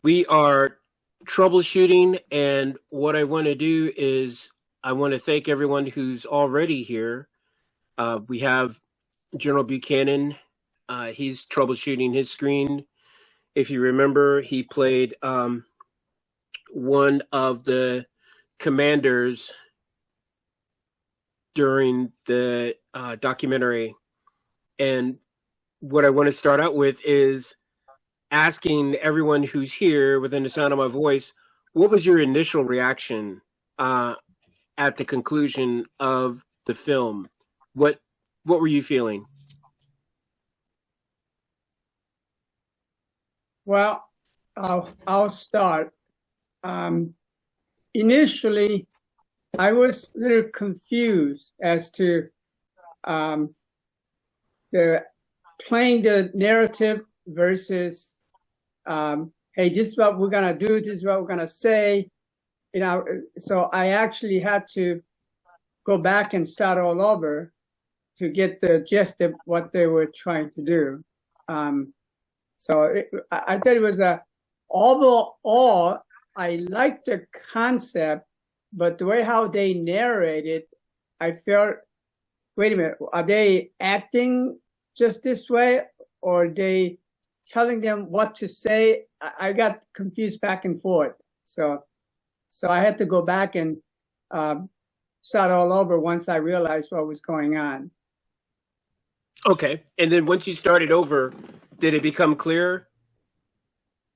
We are troubleshooting, and what I want to do is I want to thank everyone who's already here. We have General Buchanan. He's troubleshooting his screen. If you remember, he played one of the commanders during the documentary. And what I want to start out with is asking everyone who's here within the sound of my voice, what was your initial reaction at the conclusion of the film? What were you feeling? Well, I'll start. Initially, I was a little confused as to the playing the narrative versus, hey, this is what we're gonna do, this is what we're gonna say, so I actually had to go back and start all over to get the gist of what they were trying to do. I thought it was overall, I liked the concept, but the way how they narrated, I felt, wait a minute, are they acting just this way, or are they telling them what to say? I got confused back and forth. So I had to go back and start all over once I realized what was going on. Okay. And then once you started over, did it become clear?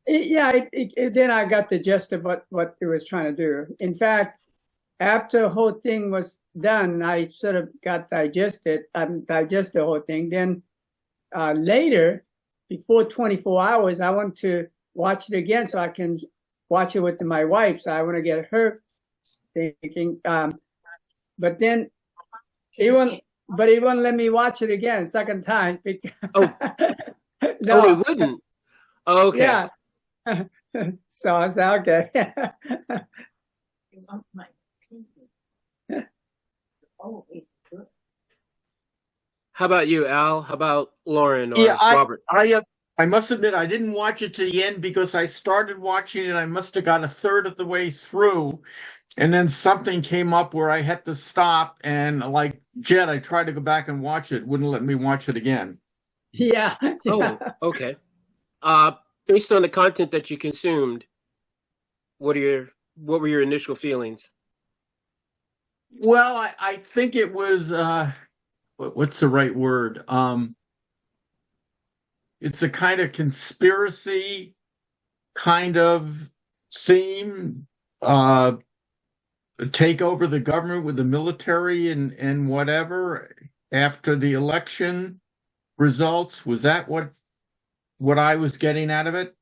Then I got the gist of what it was trying to do. In fact, after the whole thing was done, I sort of got digest the whole thing. Then later, before 24 hours, I want to watch it again so I can watch it with my wife. So I want to get her thinking. But then he won't let me watch it again second time. Oh, no, it wouldn't. Oh, okay. Yeah. So I said, okay. How about you, Al? How about Lauren or Yeah, Robert? I must admit I didn't watch it to the end because I started watching it. I must have got a third of the way through, and then something came up where I had to stop. And like Jed, I tried to go back and watch it. Wouldn't let me watch it again. Yeah. Oh, okay. Based on the content that you consumed, what were your initial feelings? Well, I think it was what's the right word? It's a kind of conspiracy kind of theme. Take over the government with the military and whatever after the election results. Was that what I was getting out of it?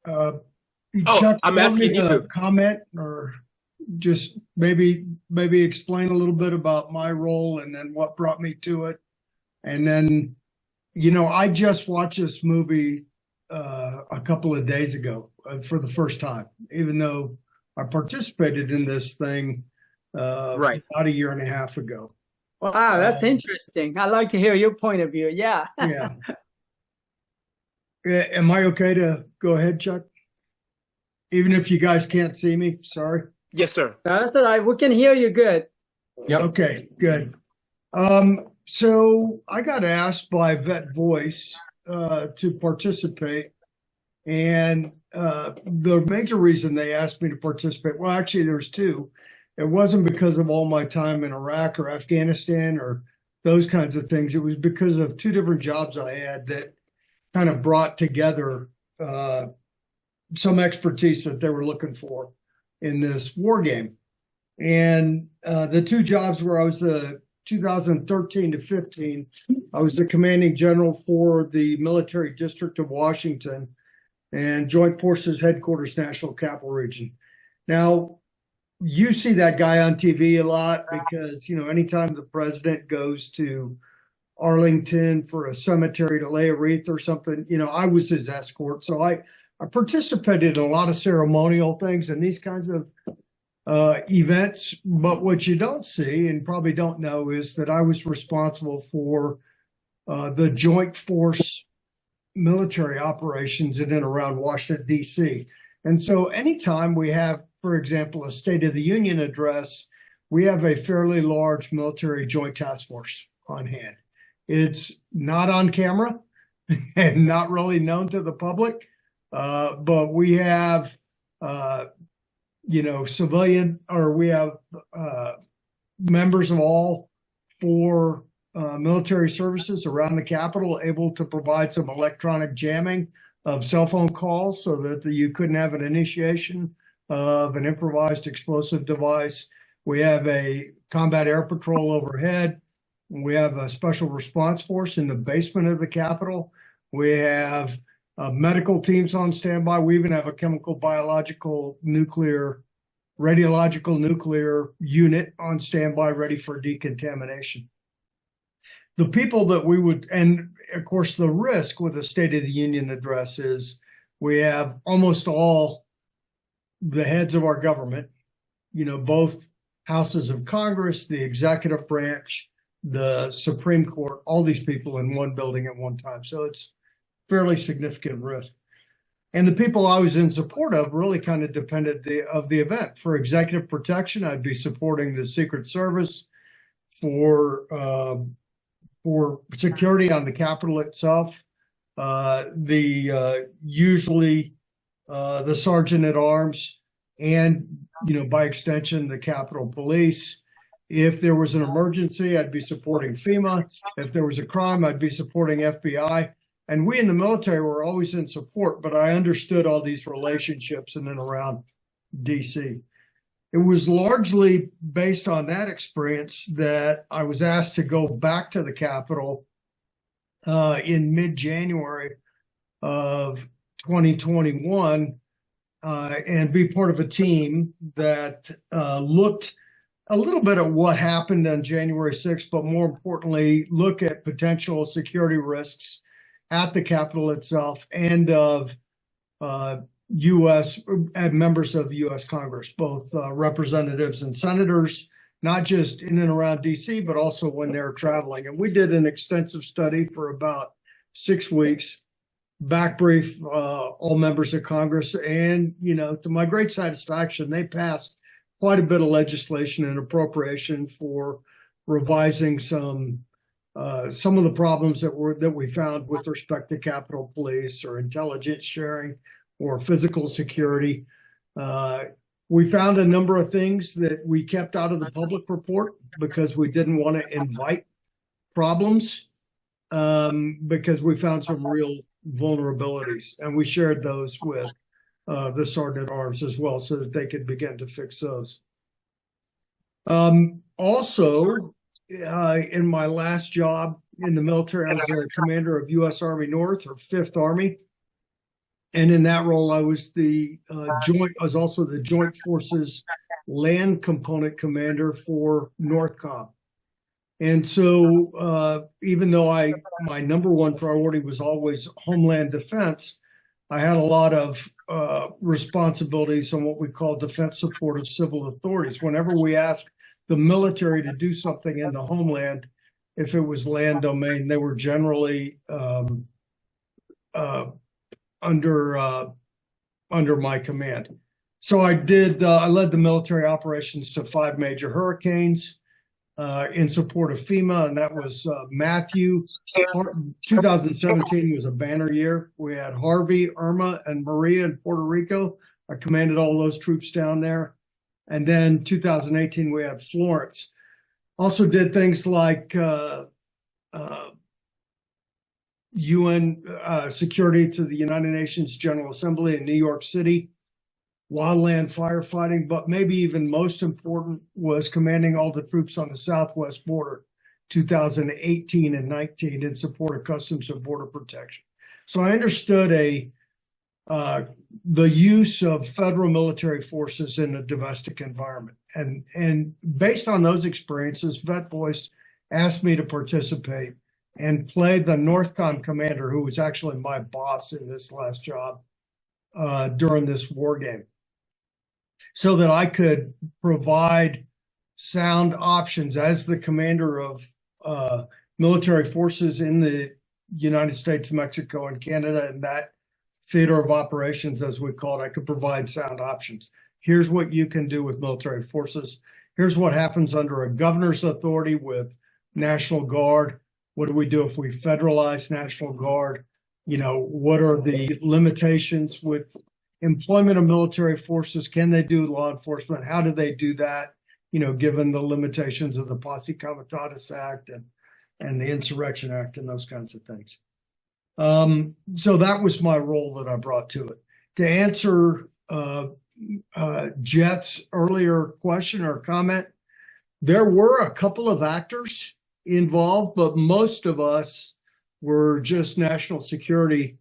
Chuck, I'm asking you to comment, or just maybe explain a little bit about my role and then what brought me to it. And then, I just watched this movie a couple of days ago for the first time, even though I participated in this thing right about a year and a half ago. Wow, that's interesting. I'd like to hear your point of view. Yeah. Yeah. Am I okay to go ahead, Chuck? Even if you guys can't see me, sorry. Yes, sir. That's all right. We can hear you good. Yep. Okay, good. So I got asked by Vet Voice to participate, and the major reason they asked me to participate, well, actually, there's two. It wasn't because of all my time in Iraq or Afghanistan or those kinds of things. It was because of two different jobs I had that kind of brought together some expertise that they were looking for in this war game. And the two jobs where I was 2013 to 15, I was the commanding general for the military district of Washington and Joint Forces Headquarters National Capital Region. Now, you see that guy on TV a lot because, anytime the president goes to Arlington for a cemetery to lay a wreath or something, I was his escort. So I participated in a lot of ceremonial things and these kinds of events. But what you don't see and probably don't know is that I was responsible for the Joint Force military operations in and around Washington, D.C. And so anytime we have, for example, a State of the Union address, we have a fairly large military joint task force on hand. It's not on camera and not really known to the public, but we have, civilian, or we have members of all four military services around the Capitol able to provide some electronic jamming of cell phone calls so that you couldn't have an initiation of an improvised explosive device. We have a combat air patrol overhead. We have a special response force in the basement of the Capitol. We have medical teams on standby. We even have a chemical, biological, nuclear, radiological nuclear unit on standby ready for decontamination. The people that we would, and of course the risk with a State of the Union address is we have almost all the heads of our government, both houses of Congress, the executive branch, the Supreme Court, all these people in one building at one time. So it's fairly significant risk. And the people I was in support of really kind of depended of the event. For executive protection, I'd be supporting the Secret Service. For security on the Capitol itself, usually the Sergeant at Arms, and by extension the Capitol Police. If there was an emergency, I'd be supporting FEMA. If there was a crime, I'd be supporting FBI. And we in the military were always in support, but I understood all these relationships in and around DC. It was largely based on that experience that I was asked to go back to the Capitol in mid-January of 2021 and be part of a team that looked a little bit at what happened on January 6th, but more importantly, look at potential security risks at the Capitol itself and of U.S. members of U.S. Congress, both representatives and senators, not just in and around D.C., but also when they're traveling. And we did an extensive study for about 6 weeks, back brief all members of Congress. And, to my great satisfaction, they passed quite a bit of legislation and appropriation for revising some of the problems that we found with respect to Capitol Police or intelligence sharing or physical security. We found a number of things that we kept out of the public report because we didn't want to invite problems, because we found some real vulnerabilities, and we shared those with the Sergeant at Arms as well so that they could begin to fix those. Also, in my last job in the military, I was a commander of U.S. Army North, or 5th Army. And in that role, I was also the Joint Forces Land Component Commander for NORTHCOM. And so even though my number one priority was always Homeland Defense, I had a lot of responsibilities on what we call defense support of civil authorities. Whenever we asked the military to do something in the homeland, if it was land domain, they were generally under my command. So I led the military operations to 5 major hurricanes in support of FEMA, and that was Matthew. 2017 was a banner year. We had Harvey, Irma, and Maria in Puerto Rico. I commanded all those troops down there. And then 2018, we had Florence. Also did things like UN security to the United Nations General Assembly in New York City, wildland firefighting, but maybe even most important was commanding all the troops on the southwest border, 2018 and 19, in support of Customs and Border Protection. So I understood the use of federal military forces in a domestic environment. And based on those experiences, Vet Voice asked me to participate and play the NORTHCOM commander, who was actually my boss in this last job during this war game, so that I could provide sound options as the commander of military forces in the United States, Mexico, and Canada, and that theater of operations, as we call it, I could provide sound options. Here's what you can do with military forces. Here's what happens under a governor's authority with National Guard. What do we do if we federalize National Guard? What are the limitations with employment of military forces? Can they do law enforcement? How do they do that? Given the limitations of the Posse Comitatus Act and the Insurrection Act and those kinds of things. So that was my role that I brought to it. To answer Jet's earlier question or comment, there were a couple of actors involved, but most of us were just national security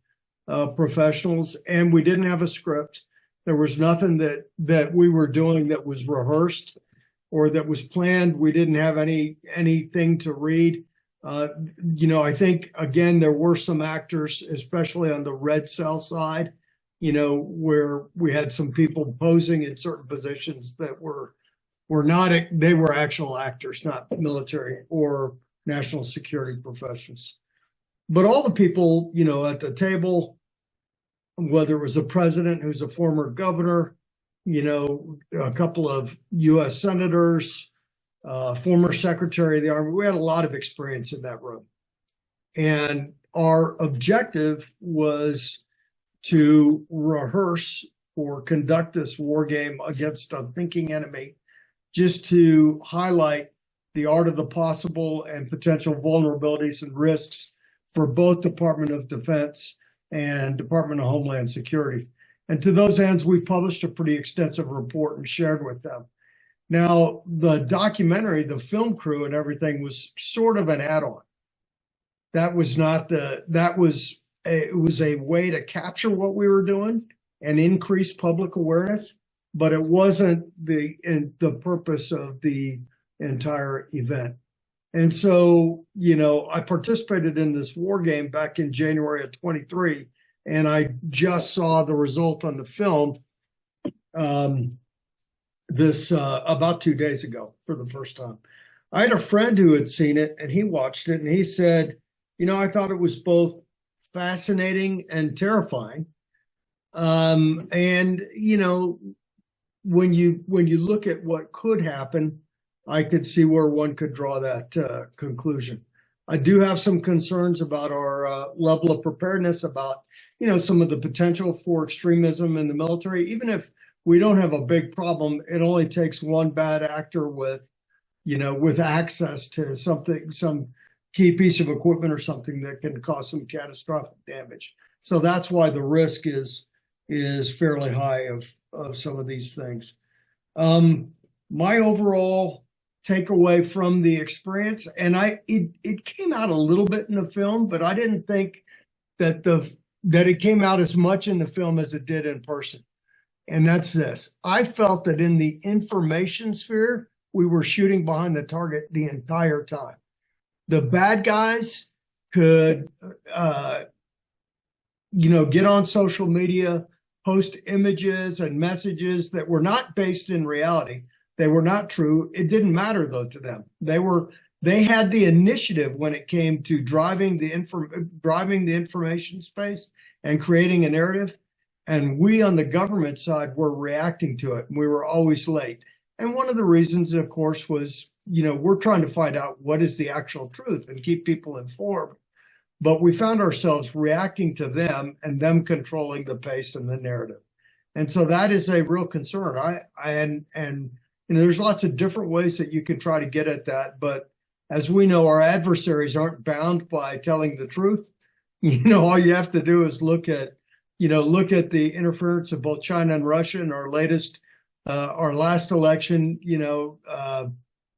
professionals, and we didn't have a script. There was nothing that we were doing that was rehearsed or that was planned. We didn't have anything to read. I think, again, there were some actors, especially on the red cell side, where we had some people posing in certain positions that were not, they were actual actors, not military or national security professionals. But all the people, at the table, whether it was the president who's a former governor, a couple of U.S. senators, former secretary of the Army, we had a lot of experience in that room. And our objective was to rehearse or conduct this war game against a thinking enemy, just to highlight the art of the possible and potential vulnerabilities and risks for both Department of Defense and Department of Homeland Security. And to those ends, we published a pretty extensive report and shared with them. Now, the documentary, the film crew and everything was sort of an add-on. That was not it was a way to capture what we were doing and increase public awareness, but it wasn't the purpose of the entire event. And so, I participated in this war game back in January of 23, and I just saw the result on the film about 2 days ago for the first time. I had a friend who had seen it, and he watched it, and he said, I thought it was both fascinating and terrifying. And when you look at what could happen, I could see where one could draw that conclusion. I do have some concerns about our level of preparedness, about some of the potential for extremism in the military. Even if we don't have a big problem, it only takes one bad actor with access to some key piece of equipment or something that can cause some catastrophic damage. So that's why the risk is fairly high of some of these things. My overall takeaway from the experience, and it came out a little bit in the film, but I didn't think that it came out as much in the film as it did in person. And that's this. I felt that in the information sphere, we were shooting behind the target the entire time. The bad guys could, get on social media, post images and messages that were not based in reality. They were not true. It didn't matter, though, to them. They had the initiative when it came to driving the information space and creating a narrative. And we on the government side were reacting to it. And we were always late. And one of the reasons, of course, was, we're trying to find out what is the actual truth and keep people informed. But we found ourselves reacting to them and them controlling the pace and the narrative. And so that is a real concern. There's lots of different ways that you can try to get at that. But as we know, our adversaries aren't bound by telling the truth. All you have to do is look at the interference of both China and Russia in our last election,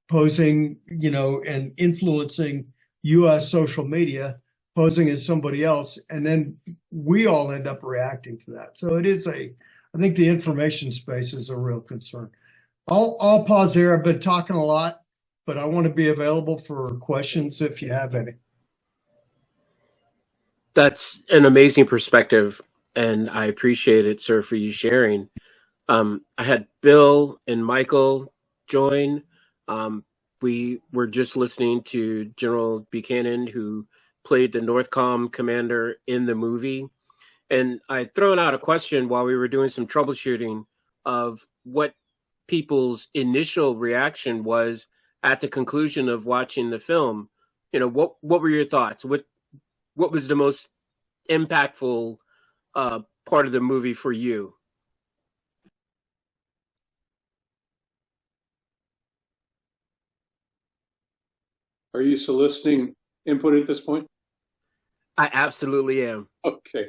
posing, and influencing U.S. social media, posing as somebody else. And then we all end up reacting to that. So I think the information space is a real concern. I'll pause there. I've been talking a lot, but I want to be available for questions if you have any. That's an amazing perspective, and I appreciate it, sir, for you sharing. I had Bill and Michael join. We were just listening to General Buchanan, who played the Northcom commander in the movie. And I'd thrown out a question while we were doing some troubleshooting of what people's initial reaction was at the conclusion of watching the film. You know, what were your thoughts? What was the most impactful part of the movie for you? Are you soliciting input at this point? I absolutely am. Okay.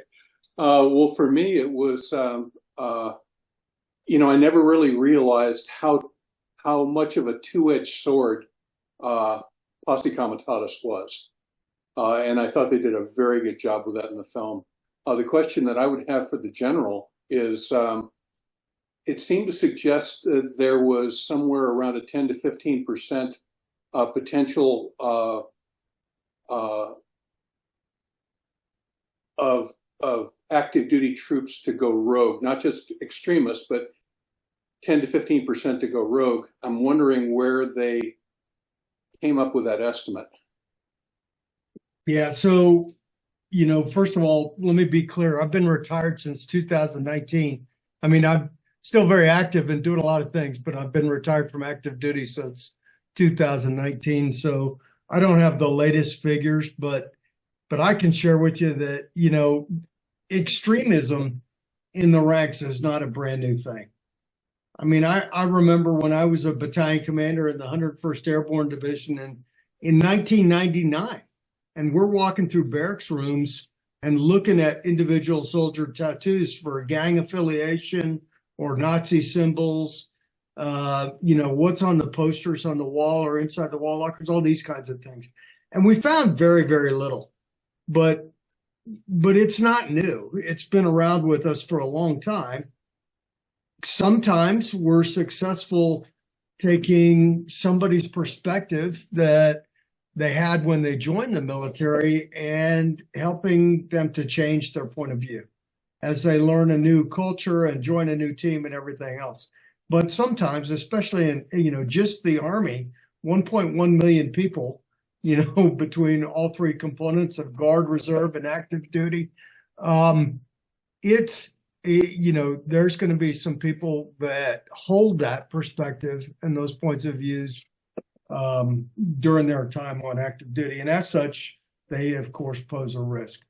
Well, for me, it was, I never really realized how much of a two-edged sword Posse Comitatus was. And I thought they did a very good job with that in the film. The question that I would have for the general is, it seemed to suggest that there was somewhere around a 10 to 15% potential of active duty troops to go rogue, not just extremists, but 10 to 15% to go rogue. I'm wondering where they came up with that estimate. Yeah, so, first of all, let me be clear. I've been retired since 2019. I mean, I'm still very active and doing a lot of things, but I've been retired from active duty since 2019. So I don't have the latest figures, but I can share with you that, extremism in the ranks is not a brand new thing. I mean, I remember when I was a battalion commander in the 101st Airborne Division in 1999, and we're walking through barracks rooms and looking at individual soldier tattoos for gang affiliation or Nazi symbols, what's on the posters on the wall or inside the wall lockers, all these kinds of things. And we found very, very little, but it's not new. It's been around with us for a long time. Sometimes we're successful taking somebody's perspective that they had when they joined the military and helping them to change their point of view as they learn a new culture and join a new team and everything else. But sometimes, especially in, just the Army, 1.1 million people, between all three components of Guard, Reserve, and active duty, there's going to be some people that hold that perspective and those points of views during their time on active duty. And as such, they, of course, pose a risk.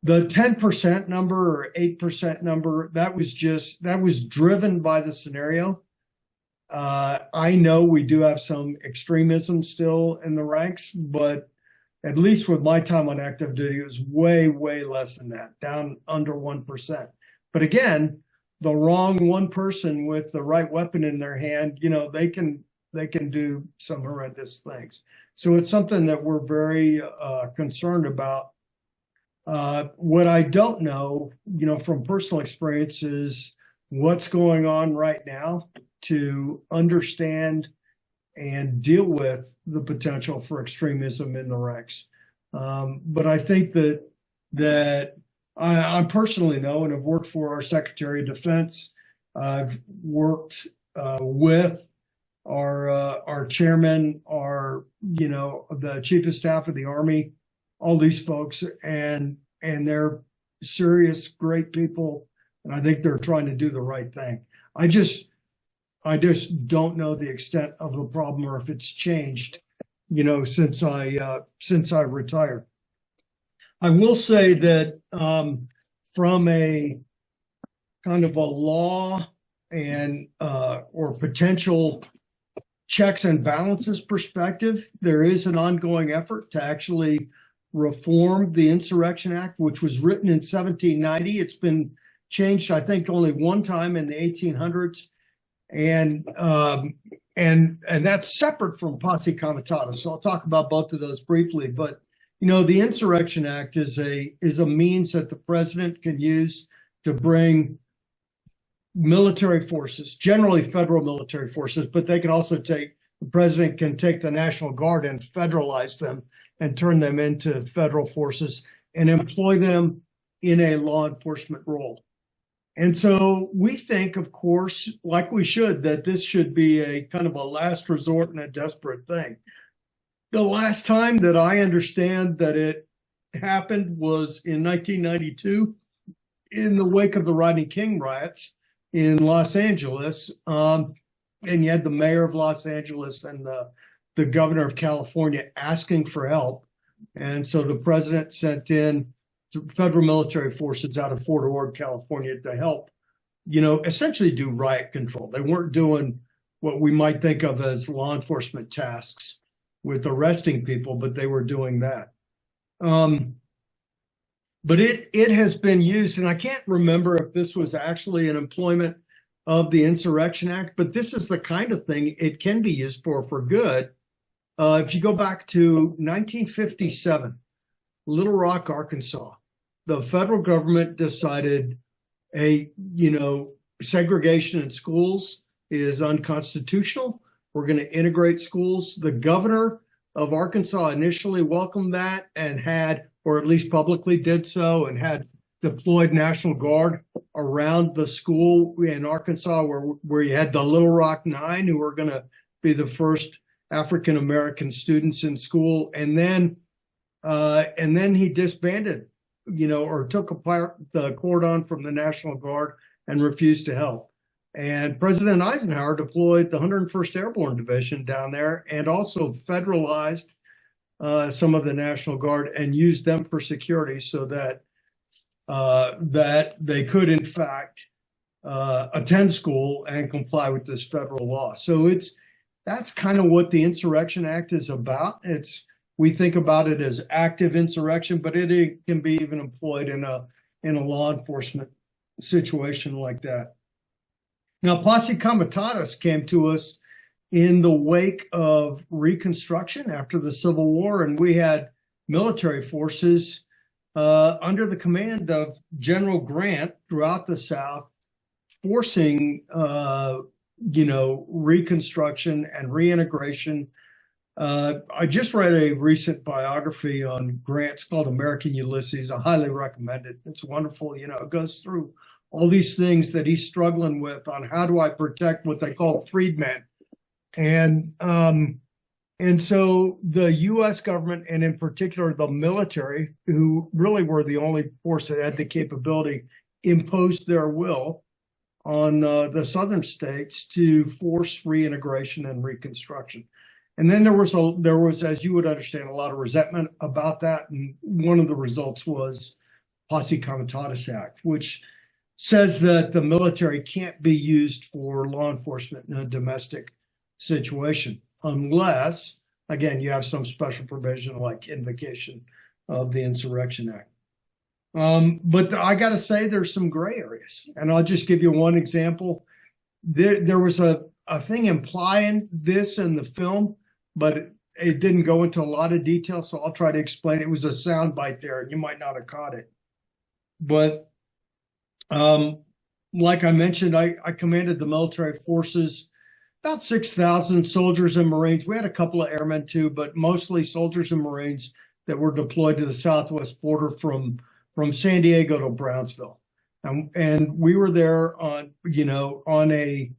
The 10% number or 8% number, that was driven by the scenario. I know we do have some extremism still in the ranks, but at least with my time on active duty, it was way, way less than that, down under 1%. But again, the wrong one person with the right weapon in their hand, they can do some horrendous things. So it's something that we're very concerned about. What I don't know, from personal experience is what's going on right now to understand and deal with the potential for extremism in the ranks. But I think that I personally know and have worked for our Secretary of Defense. I've worked with our chairman, the Chief of Staff of the Army, all these folks, and they're serious, great people, and I think they're trying to do the right thing. I just don't know the extent of the problem or if it's changed, since I retired. I will say that from a kind of a law and or potential checks and balances perspective, there is an ongoing effort to actually reform the Insurrection Act, which was written in 1790. It's been changed, I think, only one time in the 1800s. And that's separate from Posse Comitatus. So I'll talk about both of those briefly. But the Insurrection Act is a means that the president can use to bring military forces, generally federal military forces, but they can also the president can take the National Guard and federalize them and turn them into federal forces and employ them in a law enforcement role. And so we think, of course, like we should, that this should be a kind of a last resort and a desperate thing. The last time that I understand that it happened was in 1992 in the wake of the Rodney King riots in Los Angeles. And you had the mayor of Los Angeles and the governor of California asking for help. And so the president sent in federal military forces out of Fort Ord, California to help, essentially do riot control. They weren't doing what we might think of as law enforcement tasks with arresting people, but they were doing that. But it has been used, and I can't remember if this was actually an employment of the Insurrection Act, but this is the kind of thing it can be used for good. If you go back to 1957, Little Rock, Arkansas, the federal government decided segregation in schools is unconstitutional. We're going to integrate schools. The governor of Arkansas initially welcomed that and had, or at least publicly did so, and had deployed National Guard around the school in Arkansas where you had the Little Rock Nine, who were going to be the first African-American students in school. And then he disbanded, or took apart the cordon from the National Guard and refused to help. And President Eisenhower deployed the 101st Airborne Division down there and also federalized some of the National Guard and used them for security so that they could, in fact, attend school and comply with this federal law. So that's kind of what the Insurrection Act is about. We think about it as active insurrection, but it can be even employed in a law enforcement situation like that. Now, Posse Comitatus came to us in the wake of Reconstruction after the Civil War, and we had military forces under the command of General Grant throughout the South, forcing Reconstruction and reintegration. I just read a recent biography on Grant. It's called American Ulysses. I highly recommend it. It's wonderful. It goes through all these things that he's struggling with on how do I protect what they call freedmen. And so the U.S. government, and in particular the military, who really were the only force that had the capability, imposed their will on the southern states to force reintegration and reconstruction. And then there was, as you would understand, a lot of resentment about that. And one of the results was Posse Comitatus Act, which says that the military can't be used for law enforcement in a domestic situation unless, again, you have some special provision like invocation of the Insurrection Act. But I got to say there's some gray areas, and I'll just give you one example. There was a thing implying this in the film, but it didn't go into a lot of detail, so I'll try to explain. It was a soundbite there, and you might not have caught it. But like I mentioned, I commanded the military forces, about 6,000 soldiers and Marines. We had a couple of airmen too, but mostly soldiers and Marines that were deployed to the southwest border from San Diego to Brownsville. And we were there on a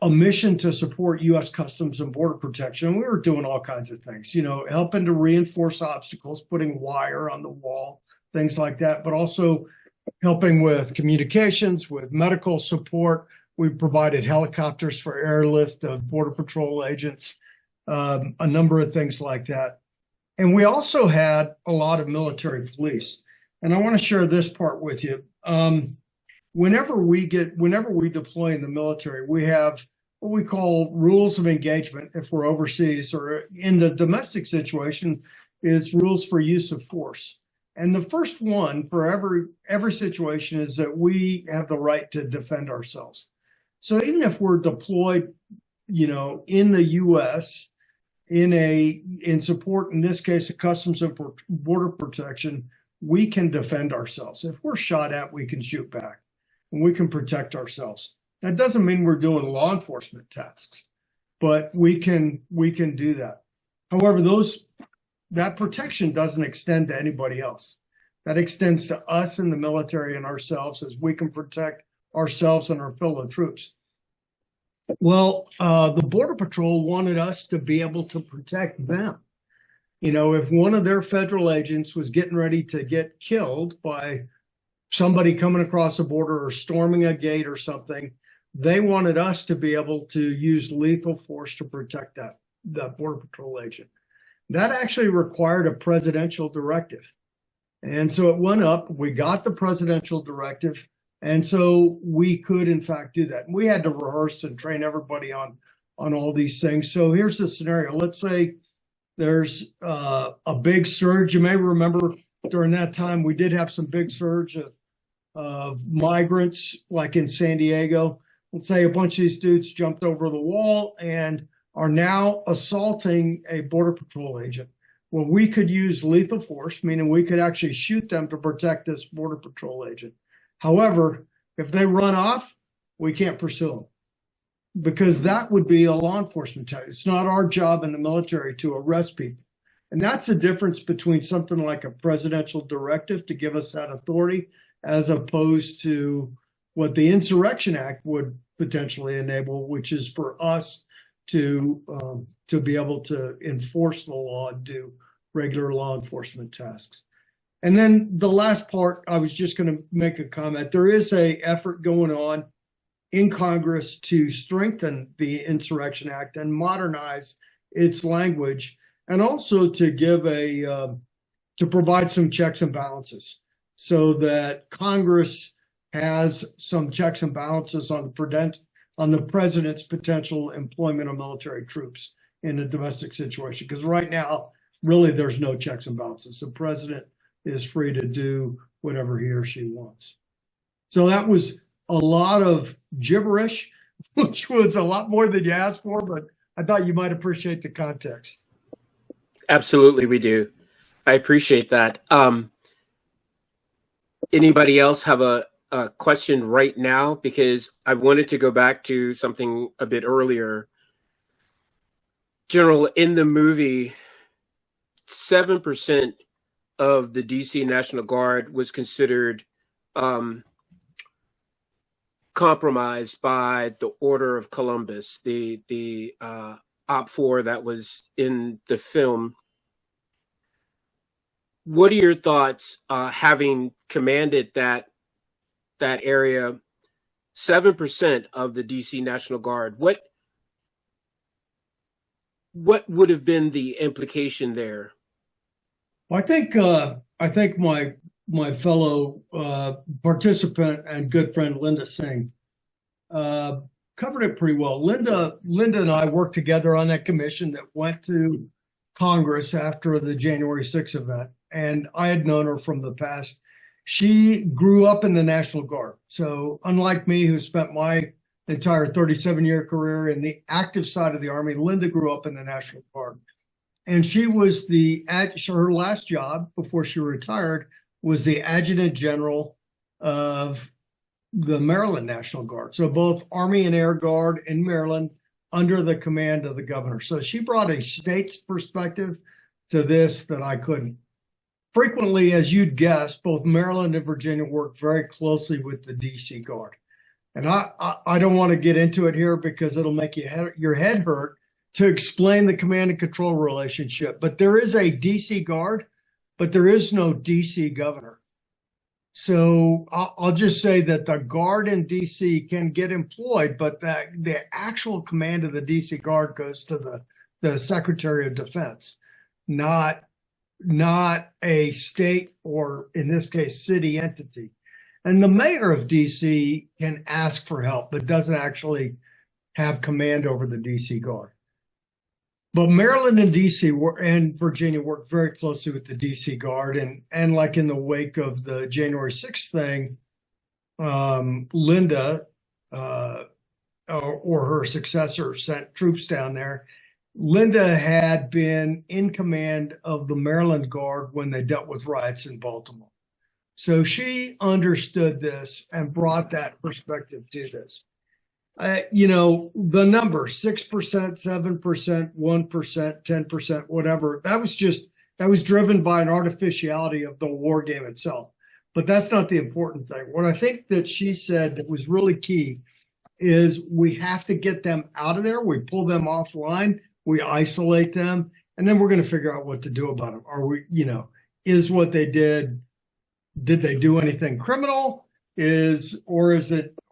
mission to support U.S. Customs and Border Protection. We were doing all kinds of things, helping to reinforce obstacles, putting wire on the wall, things like that, but also helping with communications, with medical support. We provided helicopters for airlift of Border Patrol agents, a number of things like that. And we also had a lot of military police. And I want to share this part with you. Whenever we deploy in the military, we have what we call rules of engagement if we're overseas, or in the domestic situation, is rules for use of force. And the first one for every situation is that we have the right to defend ourselves. So even if we're deployed, in the U.S. in support, in this case, of Customs and Border Protection, we can defend ourselves. If we're shot at, we can shoot back, and we can protect ourselves. That doesn't mean we're doing law enforcement tasks, but we can do that. However, that protection doesn't extend to anybody else. That extends to us in the military and ourselves, as we can protect ourselves and our fellow troops. Well, the Border Patrol wanted us to be able to protect them. You know, if one of their federal agents was getting ready to get killed by somebody coming across the border or storming a gate or something, they wanted us to be able to use lethal force to protect that Border Patrol agent. That actually required a presidential directive. And so it went up. We got the presidential directive. And so we could, in fact, do that. We had to rehearse and train everybody on all these things. So here's the scenario. Let's say there's a big surge. You may remember during that time, we did have some big surge of migrants, like in San Diego. Let's say a bunch of these dudes jumped over the wall and are now assaulting a Border Patrol agent. Well, we could use lethal force, meaning we could actually shoot them to protect this Border Patrol agent. However, if they run off, we can't pursue them because that would be a law enforcement task. It's not our job in the military to arrest people. And that's the difference between something like a presidential directive to give us that authority as opposed to what the Insurrection Act would potentially enable, which is for us to be able to enforce the law and do regular law enforcement tasks. And then the last part, I was just going to make a comment. There is an effort going on in Congress to strengthen the Insurrection Act and modernize its language, and also to give to provide some checks and balances so that Congress has some checks and balances on the president's potential employment of military troops in a domestic situation. Because right now, really, there's no checks and balances. The president is free to do whatever he or she wants. So that was a lot of gibberish, which was a lot more than you asked for, but I thought you might appreciate the context. Absolutely, we do. I appreciate that. Anybody else have a question right now? Because I wanted to go back to something a bit earlier. General, in the movie, 7% of the DC National Guard was considered compromised by the Order of Columbus, the Op 4 that was in the film. What are your thoughts, having commanded that area, 7% of the DC National Guard? What would have been the implication there? I think my fellow participant and good friend Linda Singh covered it pretty well. Linda and I worked together on that commission that went to Congress after the January 6th event, and I had known her from the past. She grew up in the National Guard. So unlike me, who spent my entire 37-year career in the active side of the Army, Linda grew up in the National Guard. And she was her last job before she retired was the Adjutant General of the Maryland National Guard. So both Army and Air Guard in Maryland under the command of the governor. So she brought a state's perspective to this that I couldn't. Frequently, as you'd guess, both Maryland and Virginia work very closely with the DC Guard. And I don't want to get into it here because it'll make your head hurt to explain the command and control relationship. But there is a DC Guard, but there is no DC governor. So I'll just say that the Guard in DC can get employed, but the actual command of the DC Guard goes to the Secretary of Defense, not a state or, in this case, city entity. And the mayor of DC can ask for help, but doesn't actually have command over the DC Guard. But Maryland and DC and Virginia work very closely with the DC Guard. And like in the wake of the January 6th thing, Linda or her successor sent troops down there. Linda had been in command of the Maryland Guard when they dealt with riots in Baltimore. So she understood this and brought that perspective to this. The number 6%, 7%, 1%, 10%, whatever, that was driven by an artificiality of the war game itself. But that's not the important thing. What I think that she said that was really key is we have to get them out of there. We pull them offline, we isolate them, and then we're going to figure out what to do about them. Are we, is what they did they do anything criminal? Or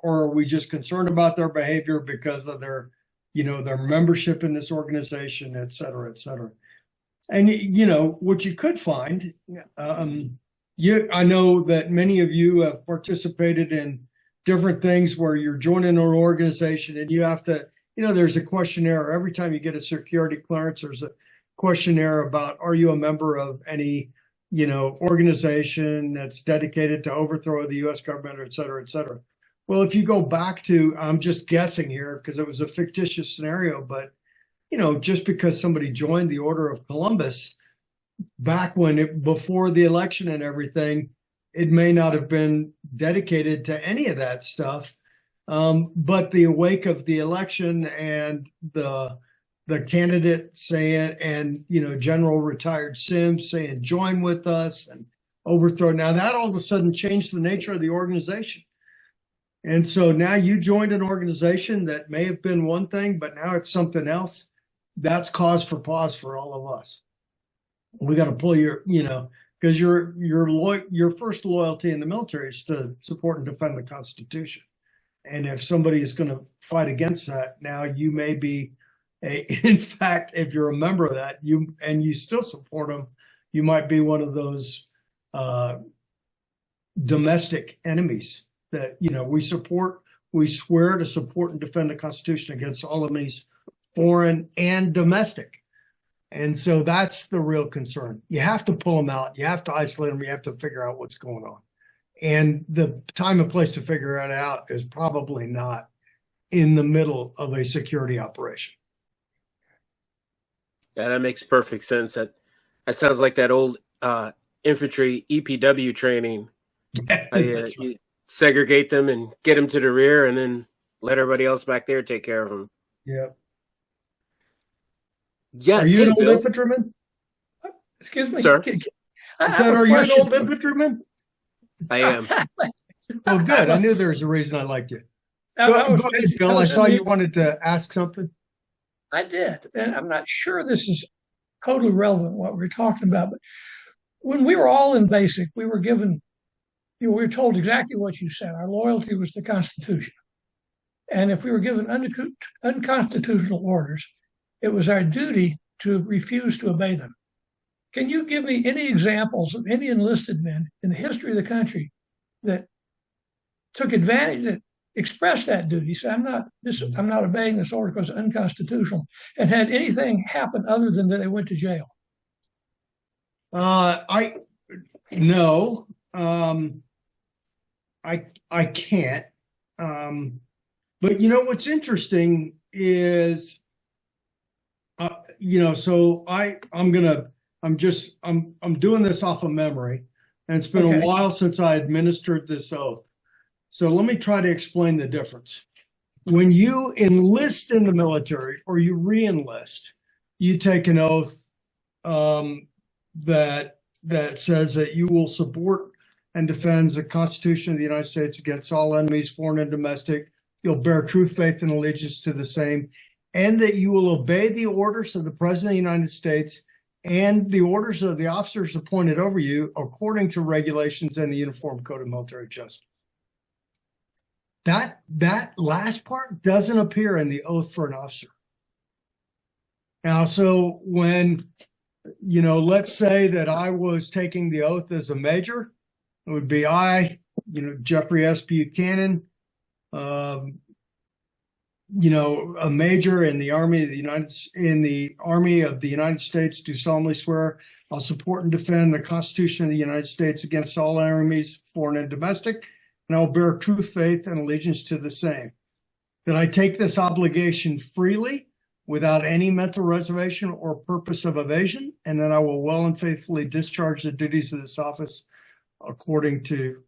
are we just concerned about their behavior because of their membership in this organization, et cetera, et cetera. And, what you could find, I know that many of you have participated in different things where you're joining an organization and you have to, there's a questionnaire. Every time you get a security clearance, there's a questionnaire about, are you a member of any, organization that's dedicated to overthrow of the U.S. government, et cetera, et cetera. Well, if you go back to, I'm just guessing here because it was a fictitious scenario, but, just because somebody joined the Order of Columbus back before the election and everything, it may not have been dedicated to any of that stuff. But the wake of the election and the candidate saying, and, General Retired Sims saying, join with us and overthrow. Now that all of a sudden changed the nature of the organization. And so now you joined an organization that may have been one thing, but now it's something else. That's cause for pause for all of us. We got to pull because your first loyalty in the military is to support and defend the Constitution. And if somebody is going to fight against that, now you may be, in fact, if you're a member of that, you still support them, you might be one of those domestic enemies that, we swear to support and defend the Constitution against all enemies, foreign and domestic. And so that's the real concern. You have to pull them out. You have to isolate them. You have to figure out what's going on. And the time and place to figure it out is probably not in the middle of a security operation. Yeah, that makes perfect sense. That sounds like that old infantry EPW training. You segregate them and get them to the rear and then let everybody else back there take care of them. Yeah. Yes. Are you an old infantryman? Excuse me, sir. Are you an old infantryman? I am. Oh, good. I knew there was a reason I liked you. Go ahead, Bill. I saw you wanted to ask something. I did, and I'm not sure this is totally relevant what we're talking about, but when we were all in basic, we were given, we were told exactly what you said. Our loyalty was the Constitution. And if we were given unconstitutional orders, it was our duty to refuse to obey them. Can you give me any examples of any enlisted men in the history of the country that took advantage, that expressed that duty, said, I'm not obeying this order because it's unconstitutional, and had anything happen other than that they went to jail? I can't. But what's interesting is, so I'm doing this off of memory, and it's been a while since I administered this oath. So let me try to explain the difference. When you enlist in the military or you re-enlist, you take an oath that says that you will support and defend the Constitution of the United States against all enemies, foreign and domestic. You'll bear true faith and allegiance to the same, and that you will obey the orders of the President of the United States and the orders of the officers appointed over you according to regulations and the Uniform Code of Military Justice. That last part doesn't appear in the oath for an officer. Now, so when, let's say that I was taking the oath as a major, it would be I, Jeffrey S. Buchanan, a major in the Army of the United States, do solemnly swear I'll support and defend the Constitution of the United States against all enemies, foreign and domestic, and I'll bear true faith and allegiance to the same. That I take this obligation freely, without any mental reservation or purpose of evasion, and that I will well and faithfully discharge the duties of this office according to,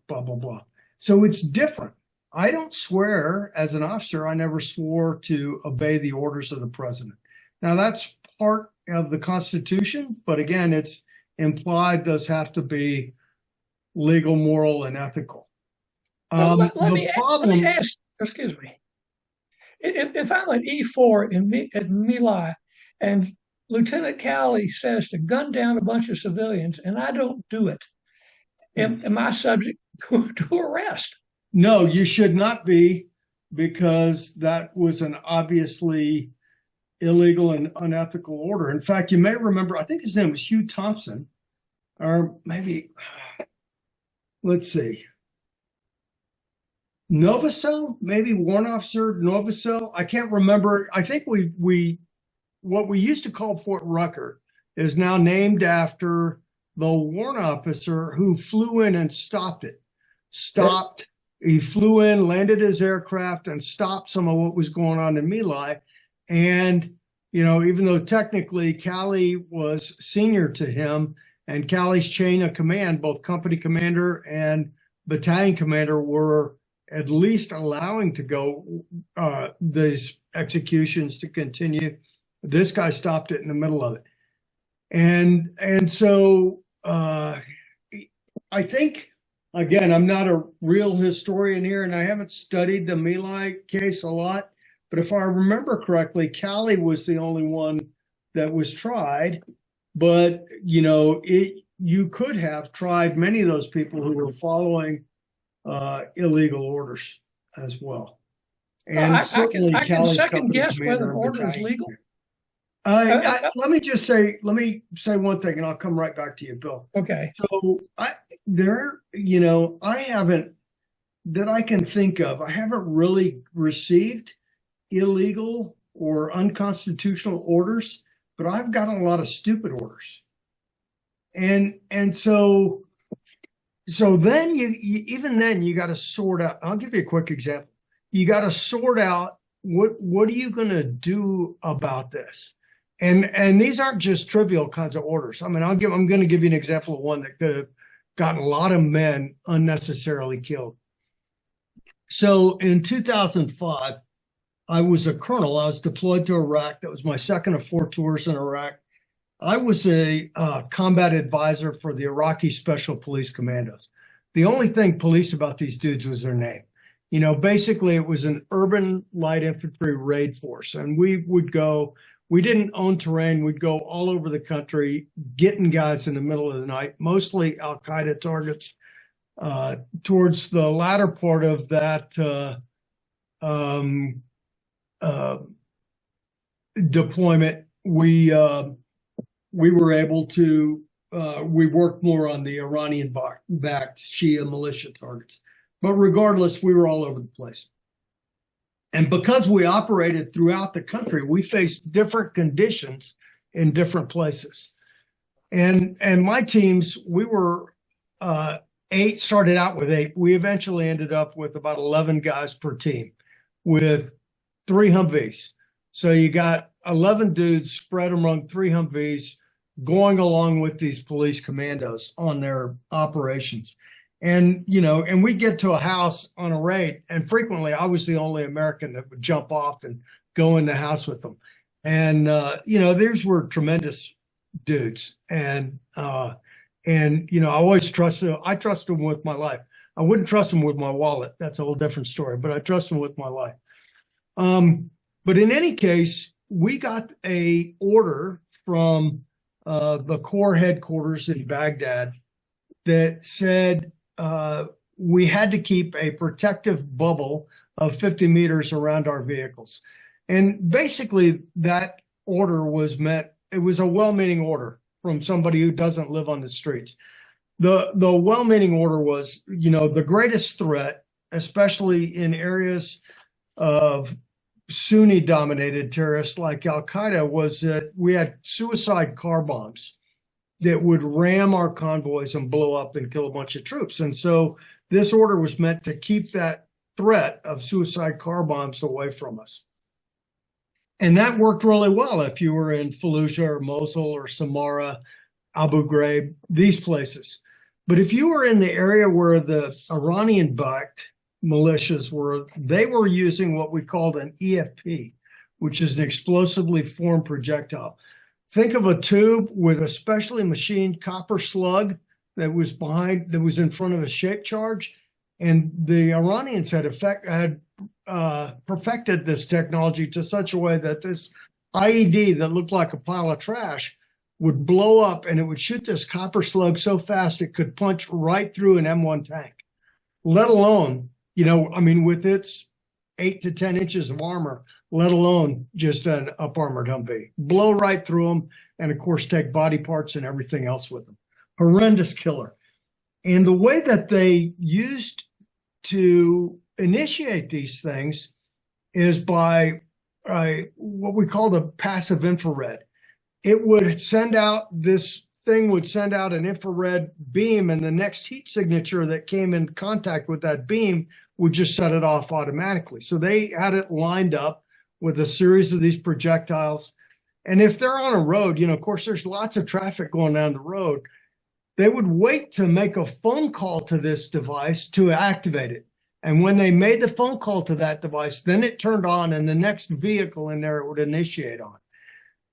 blah, blah, blah. So it's different. I don't swear as an officer. I never swore to obey the orders of the president. Now, that's part of the Constitution, but again, it's implied those have to be legal, moral, and ethical. Let me ask, excuse me. if I'm at E4 at My Lai and Lieutenant Cowley says to gun down a bunch of civilians and I don't do it, am I subject to arrest? No, you should not be, because that was an obviously illegal and unethical order. In fact, you may remember, I think his name was Hugh Thompson, or maybe, let's see, Novacell, maybe Warrant Officer Novacell. I can't remember. I think what we used to call Fort Rucker is now named after the warrant officer who flew in and stopped it. He flew in, landed his aircraft, and stopped some of what was going on in My Lai. And, you know, even though technically Cowley was senior to him, and Cowley's chain of command, both company commander and battalion commander, were at least allowing to go these executions to continue, this guy stopped it in the middle of it. And so I think, again, I'm not a real historian here, and I haven't studied the My Lai case a lot, but if I remember correctly, Cowley was the only one that was tried. But, you know, you could have tried many of those people who were following illegal orders as well. And I can second guess whether an order is legal. Let me say one thing, and I'll come right back to you, Bill. Okay. So I haven't, that I can think of, I haven't really received illegal or unconstitutional orders, but I've gotten a lot of stupid orders. And so then even then you got to sort out. I'll give you a quick example. You got to sort out what are you going to do about this? And these aren't just trivial kinds of orders. I mean, I'm going to give you an example of one that could have gotten a lot of men unnecessarily killed. So in 2005, I was a colonel. I was deployed to Iraq. That was my second of 4 tours in Iraq. I was a combat advisor for the Iraqi Special Police Commandos. The only thing police about these dudes was their name. You know, basically it was an urban light infantry raid force. And we would go, we didn't own terrain. We'd go all over the country, getting guys in the middle of the night, mostly Al-Qaeda targets. Towards the latter part of that deployment, we were able to, we worked more on the Iranian-backed Shia militia targets. But regardless, we were all over the place. And because we operated throughout the country, we faced different conditions in different places. And my teams, we were 8, started out with 8. We eventually ended up with about 11 guys per team with 3 Humvees. So you got 11 dudes spread among 3 Humvees going along with these police commandos on their operations. And, you know, and we get to a house on a raid, and frequently I was the only American that would jump off and go in the house with them. And, you know, these were tremendous dudes. And, you know, I trusted them with my life. I wouldn't trust them with my wallet. That's a whole different story, but I trust them with my life. But in any case, we got a order from the Corps headquarters in Baghdad that said we had to keep a protective bubble of 50 meters around our vehicles. And basically that order was meant, it was a well-meaning order from somebody who doesn't live on the streets. The well-meaning order was, you know, the greatest threat, especially in areas of Sunni-dominated terrorists like Al-Qaeda, was that we had suicide car bombs that would ram our convoys and blow up and kill a bunch of troops. And so this order was meant to keep that threat of suicide car bombs away from us. And that worked really well if you were in Fallujah or Mosul or Samarra, Abu Ghraib, these places. But if you were in the area where the Iranian-backed militias were, they were using what we called an EFP, which is an explosively formed projectile. Think of a tube with a specially machined copper slug that was in front of a shape charge. And the Iranians had perfected this technology to such a way that this IED that looked like a pile of trash would blow up, and it would shoot this copper slug so fast it could punch right through an M1 tank, let alone, I mean, with its 8 to 10 inches of armor, let alone just an up-armored Humvee. Blow right through them, and of course take body parts and everything else with them. Horrendous killer. And the way that they used to initiate these things is by what we call the passive infrared. It would send out, this thing would send out an infrared beam, and the next heat signature that came in contact with that beam would just set it off automatically. So they had it lined up with a series of these projectiles. And if they're on a road, of course, there's lots of traffic going down the road. They would wait to make a phone call to this device to activate it. And when they made the phone call to that device, then it turned on, and the next vehicle in there it would initiate on.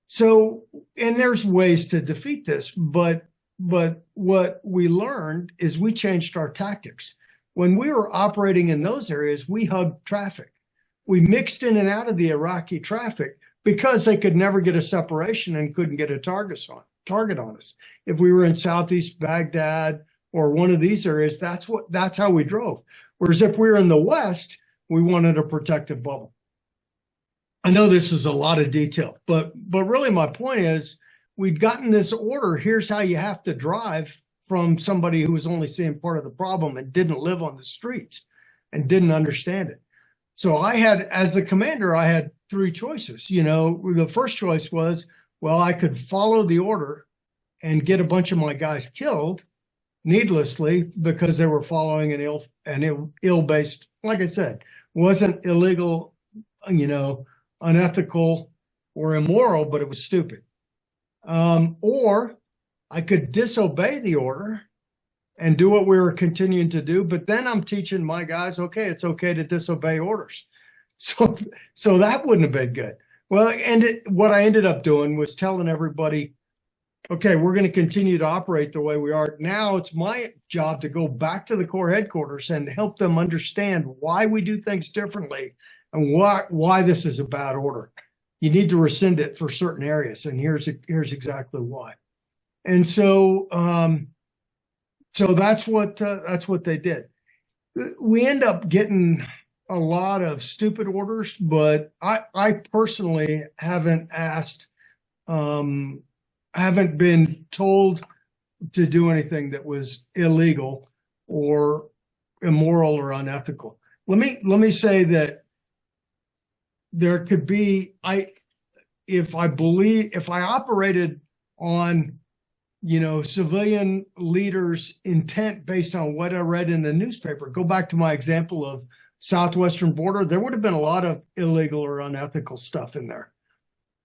So, and there's ways to defeat this, but what we learned is we changed our tactics. When we were operating in those areas, we hugged traffic. We mixed in and out of the Iraqi traffic because they could never get a separation and couldn't get a target on us. If we were in Southeast Baghdad or one of these areas, that's how we drove. Whereas if we were in the West, we wanted a protective bubble. I know this is a lot of detail, but really my point is we'd gotten this order. Here's how you have to drive, from somebody who was only seeing part of the problem and didn't live on the streets and didn't understand it. So I had, as the commander, I had 3 choices. The first choice was, well, I could follow the order and get a bunch of my guys killed needlessly because they were following an ill-based, like I said, wasn't illegal, unethical or immoral, but it was stupid. Or I could disobey the order and do what we were continuing to do, but then I'm teaching my guys, okay, it's okay to disobey orders. So that wouldn't have been good. Well, what I ended up doing was telling everybody, okay, we're going to continue to operate the way we are. Now it's my job to go back to the Corps headquarters and help them understand why we do things differently and why this is a bad order. You need to rescind it for certain areas, and here's exactly why. And so that's what they did. We end up getting a lot of stupid orders, but I personally haven't been told to do anything that was illegal or immoral or unethical. Let me say that there could be, if I operated on, civilian leaders' intent based on what I read in the newspaper, go back to my example of southwestern border, there would have been a lot of illegal or unethical stuff in there.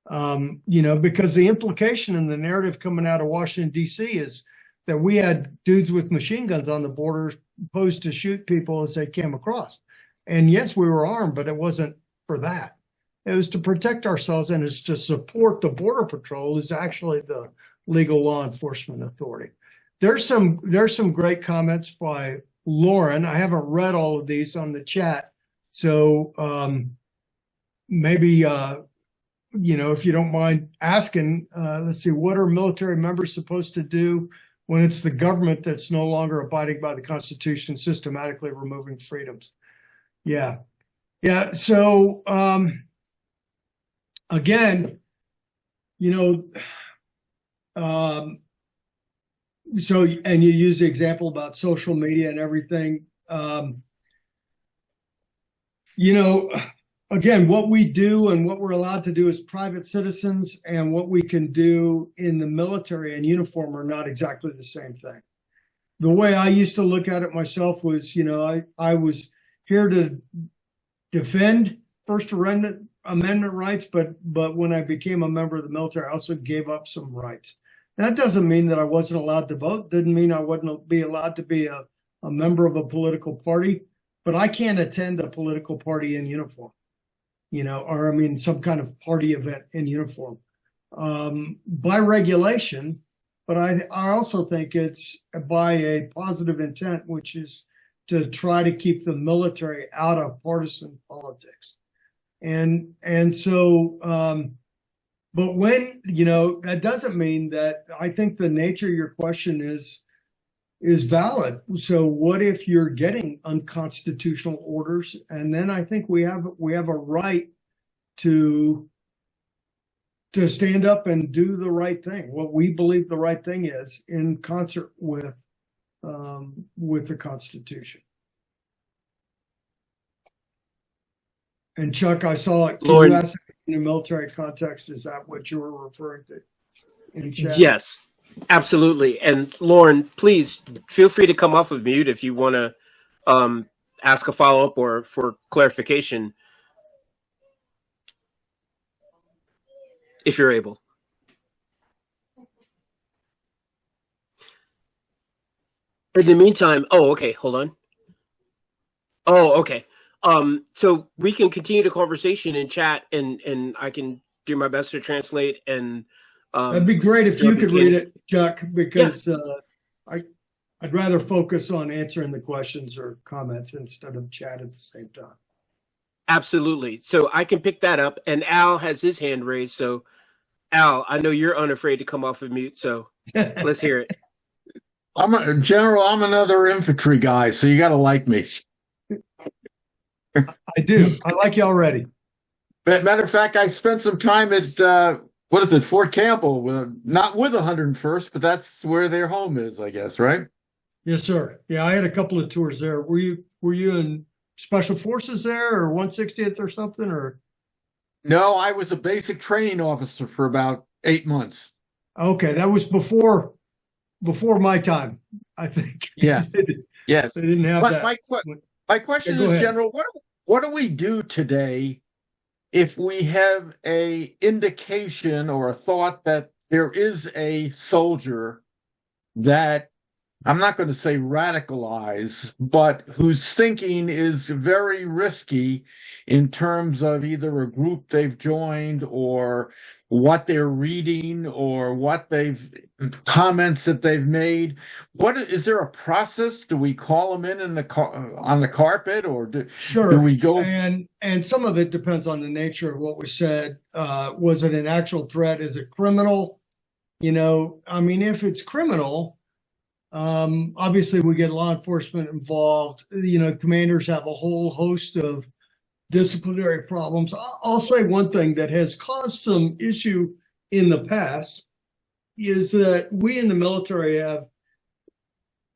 Because the implication in the narrative coming out of Washington, D.C. is that we had dudes with machine guns on the border posed to shoot people as they came across. And yes, we were armed, but it wasn't for that. It was to protect ourselves, and it's to support the Border Patrol, who's actually the legal law enforcement authority. There's some great comments by Lauren. I haven't read all of these on the chat, so maybe if you don't mind asking, let's see, what are military members supposed to do when it's the government that's no longer abiding by the Constitution, systematically removing freedoms? Yeah. So again, and you use the example about social media and everything. Again, what we do and what we're allowed to do as private citizens and what we can do in the military and uniform are not exactly the same thing. The way I used to look at it myself was, I was here to defend First Amendment rights, but when I became a member of the military, I also gave up some rights. That doesn't mean that I wasn't allowed to vote. Didn't mean I wouldn't be allowed to be a member of a political party, but I can't attend a political party in uniform. Some kind of party event in uniform by regulation. But I also think it's by a positive intent, which is to try to keep the military out of partisan politics. And so, but when, that doesn't mean that I think the nature of your question is valid. So what if you're getting unconstitutional orders? And then I think we have a right to stand up and do the right thing, what we believe the right thing is, in concert with the Constitution. And Chuck, I saw it. Can you ask in a military context? Is that what you were referring to in chat? Yes, absolutely. And Lauren, please feel free to come off of mute if you want to ask a follow-up or for clarification, if you're able. In the meantime, okay, hold on. Okay. So we can continue the conversation in chat, and I can do my best to translate. And that'd be great if you could read it, Chuck, because I'd rather focus on answering the questions or comments instead of chat at the same time. Absolutely. So I can pick that up. And Al has his hand raised. So Al, I know you're unafraid to come off of mute. So let's hear it. General, I'm another infantry guy, so you got to like me. I do. I like you already. Matter of fact, I spent some time at Fort Campbell, not with 101st, but that's where their home is, I guess, right? Yes, sir. Yeah, I had a couple of tours there. Were you in Special Forces there, or 160th or something, or? No, I was a basic training officer for about 8 months. Okay, that was before my time, I think. Yes. Yes. They didn't have that. My question is, General, what do we do today if we have a indication or a thought that there is a soldier that, I'm not going to say radicalized, but whose thinking is very risky in terms of either a group they've joined or what they're reading or comments that they've made? Is there a process? Do we call them in on the carpet, or do we go? And some of it depends on the nature of what was said. Was it an actual threat? Is it criminal? If it's criminal, obviously we get law enforcement involved. Commanders have a whole host of disciplinary problems. I'll say one thing that has caused some issue in the past is that we in the military have,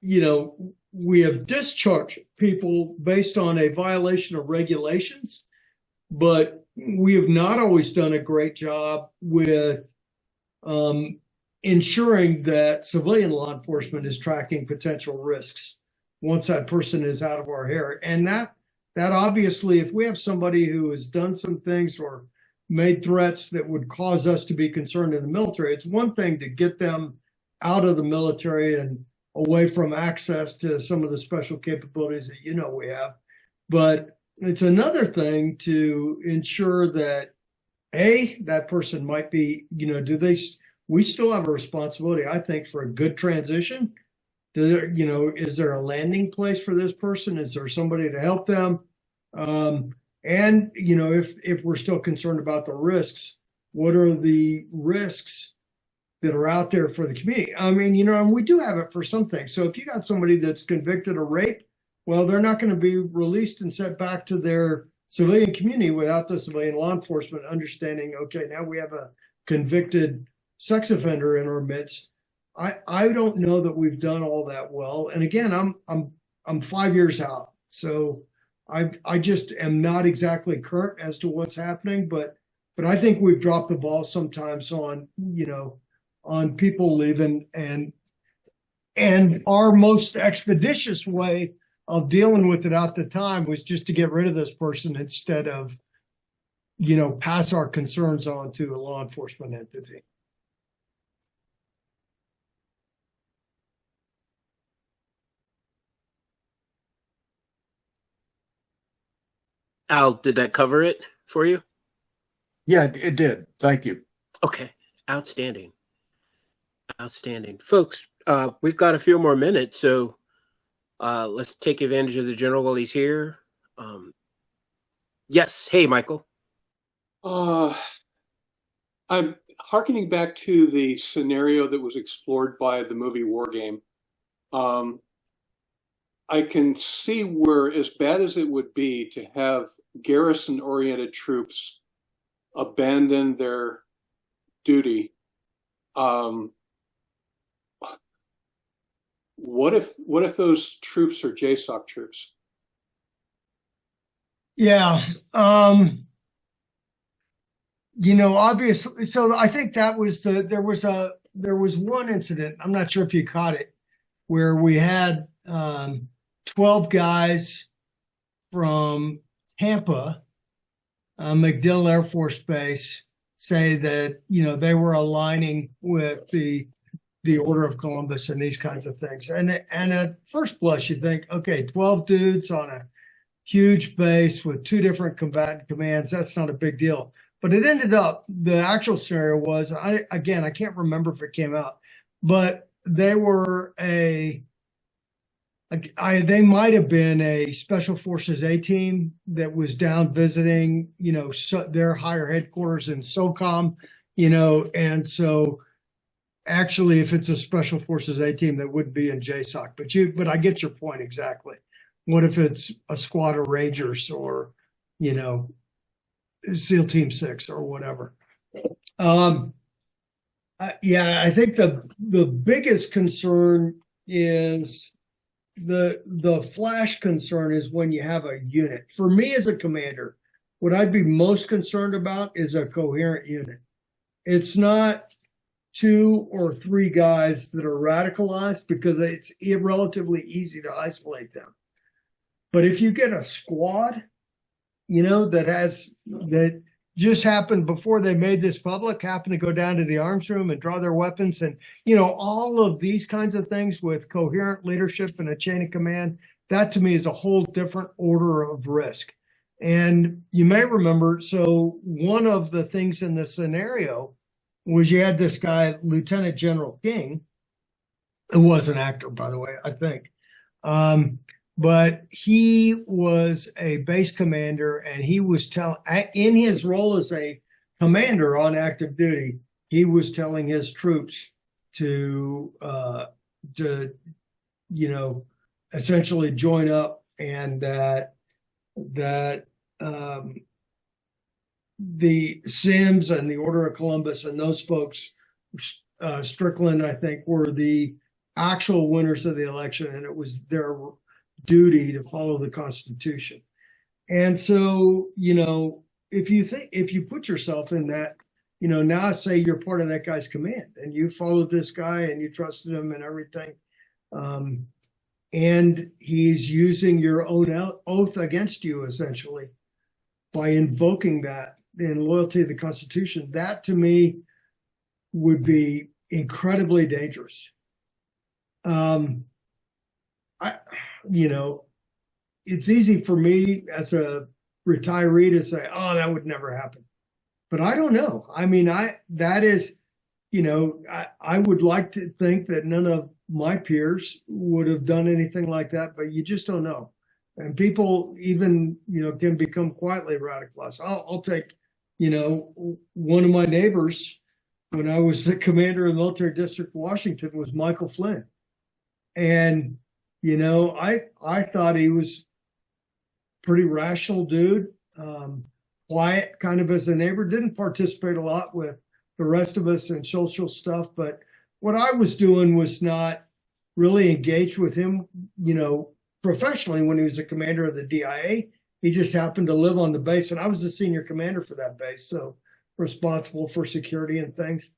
we have discharged people based on a violation of regulations, but we have not always done a great job with ensuring that civilian law enforcement is tracking potential risks once that person is out of our hair. And that obviously, if we have somebody who has done some things or made threats that would cause us to be concerned in the military, it's one thing to get them out of the military and away from access to some of the special capabilities that we have. But it's another thing to ensure that, that person might be, we still have a responsibility, I think, for a good transition. Is there a landing place for this person? Is there somebody to help them? And if we're still concerned about the risks, what are the risks that are out there for the community? And we do have it for some things. So if you got somebody that's convicted of rape, well, they're not going to be released and sent back to their civilian community without the civilian law enforcement understanding, okay, now we have a convicted sex offender in our midst. I don't know that we've done all that well. And again, I'm 5 years out, so I just am not exactly current as to what's happening. But I think we've dropped the ball sometimes on people leaving, and our most expeditious way of dealing with it at the time was just to get rid of this person instead of pass our concerns on to a law enforcement entity. Al, did that cover it for you? Yeah, it did. Thank you. Okay. Outstanding. Folks, we've got a few more minutes, so Let's take advantage of the general while he's here. Yes. Hey, Michael. I'm hearkening back to the scenario that was explored by the movie War Game. I can see where, as bad as it would be to have garrison-oriented troops abandon their duty, what if those troops are JSOC troops? Yeah. Obviously, so I think that was there was one incident, I'm not sure if you caught it, where we had 12 guys from Tampa, MacDill Air Force Base, say that, they were aligning with the Order of Columbus and these kinds of things. And at first blush, you think, okay, 12 dudes on a huge base with 2 different combatant commands, that's not a big deal. But it ended up, the actual scenario was, I can't remember if it came out, but they were they might have been a Special Forces A team that was down visiting, their higher headquarters in SOCOM, and so actually, if it's a Special Forces A team, that would be in JSOC. But I get your point exactly. What if it's a squad of Rangers or, SEAL Team 6 or whatever? I think the biggest concern is the flash concern is when you have a unit. For me as a commander, what I'd be most concerned about is a coherent unit. It's not 2 or 3 guys that are radicalized, because it's relatively easy to isolate them. But if you get a squad, that just happened before they made this public, happened to go down to the arms room and draw their weapons, and all of these kinds of things with coherent leadership and a chain of command, that to me is a whole different order of risk. And you may remember, so one of the things in the scenario was you had this guy, Lieutenant General King, who was an actor, by the way, I think. But he was a base commander, and he was in his role as a commander on active duty, he was telling his troops to essentially join up, and that the Sims and the Order of Columbus and those folks, Strickland, I think, were the actual winners of the election, and it was their duty to follow the Constitution. And so, if you put yourself in that, now say you're part of that guy's command and you followed this guy and you trusted him and everything, and he's using your own oath against you, essentially, by invoking that in loyalty to the Constitution, that to me would be incredibly dangerous. It's easy for me as a retiree to say, oh, that would never happen. But I don't know. I mean, I would like to think that none of my peers would have done anything like that, but you just don't know. And people even, can become quietly radicalized. I'll take, one of my neighbors when I was the commander of the military district of Washington was Michael Flynn. And, I thought he was pretty rational dude, quiet kind of as a neighbor, didn't participate a lot with the rest of us in social stuff. But what I was doing was not really engaged with him, professionally when he was a commander of the DIA. He just happened to live on the base, and I was the senior commander for that base, so responsible for security and things.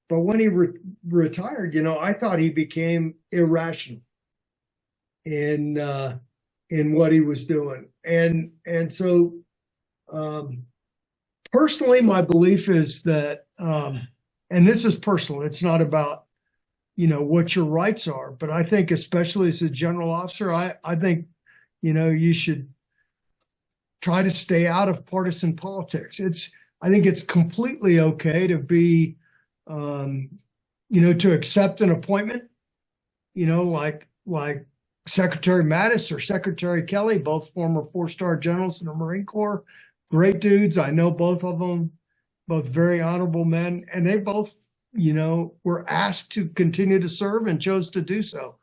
But when he retired, I thought he became irrational in what he was doing. And so personally, my belief is that, and this is personal, it's not about, what your rights are, but I think especially as a general officer, I think, you should try to stay out of partisan politics. I think it's completely okay to be, to accept an appointment, like Secretary Mattis or Secretary Kelly, both former 4-star generals in the Marine Corps, great dudes. I know both of them, both very honorable men, and they both, were asked to continue to serve and chose to do so.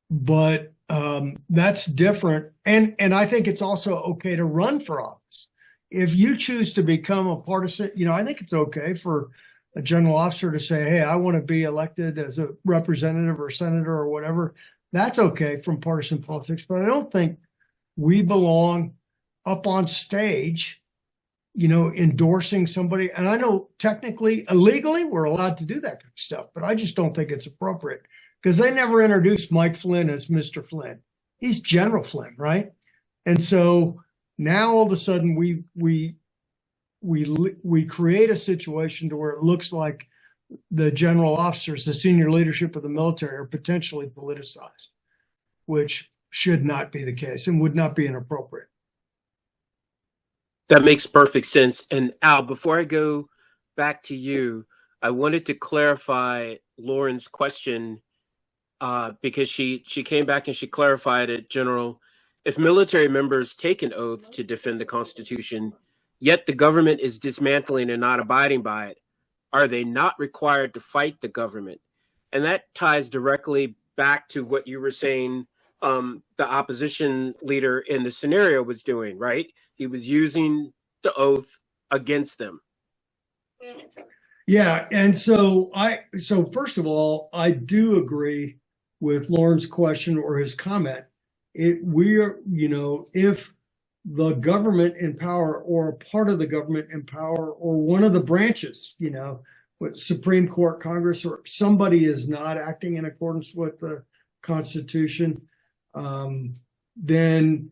But that's different. And I think it's also okay to run for office. If you choose to become a partisan, I think it's okay for a general officer to say, hey, I want to be elected as a representative or senator or whatever. That's okay from partisan politics. But I don't think we belong up on stage, endorsing somebody. And I know technically, illegally, we're allowed to do that kind of stuff, but I just don't think it's appropriate because they never introduced Mike Flynn as Mr. Flynn. He's General Flynn, right? And so now all of a sudden we create a situation to where it looks like the general officers, the senior leadership of the military, are potentially politicized, which should not be the case and would not be inappropriate. That makes perfect sense. And Al, before I go back to you, I wanted to clarify Lauren's question because she came back and she clarified it, General. If military members take an oath to defend the Constitution, yet the government is dismantling and not abiding by it, are they not required to fight the government? And that ties directly back to what you were saying the opposition leader in the scenario was doing, right? He was using the oath against them. Yeah. And so first of all, I do agree with Lauren's question or his comment. If the government in power or a part of the government in power or one of the branches, with Supreme Court, Congress, or somebody is not acting in accordance with the Constitution, then,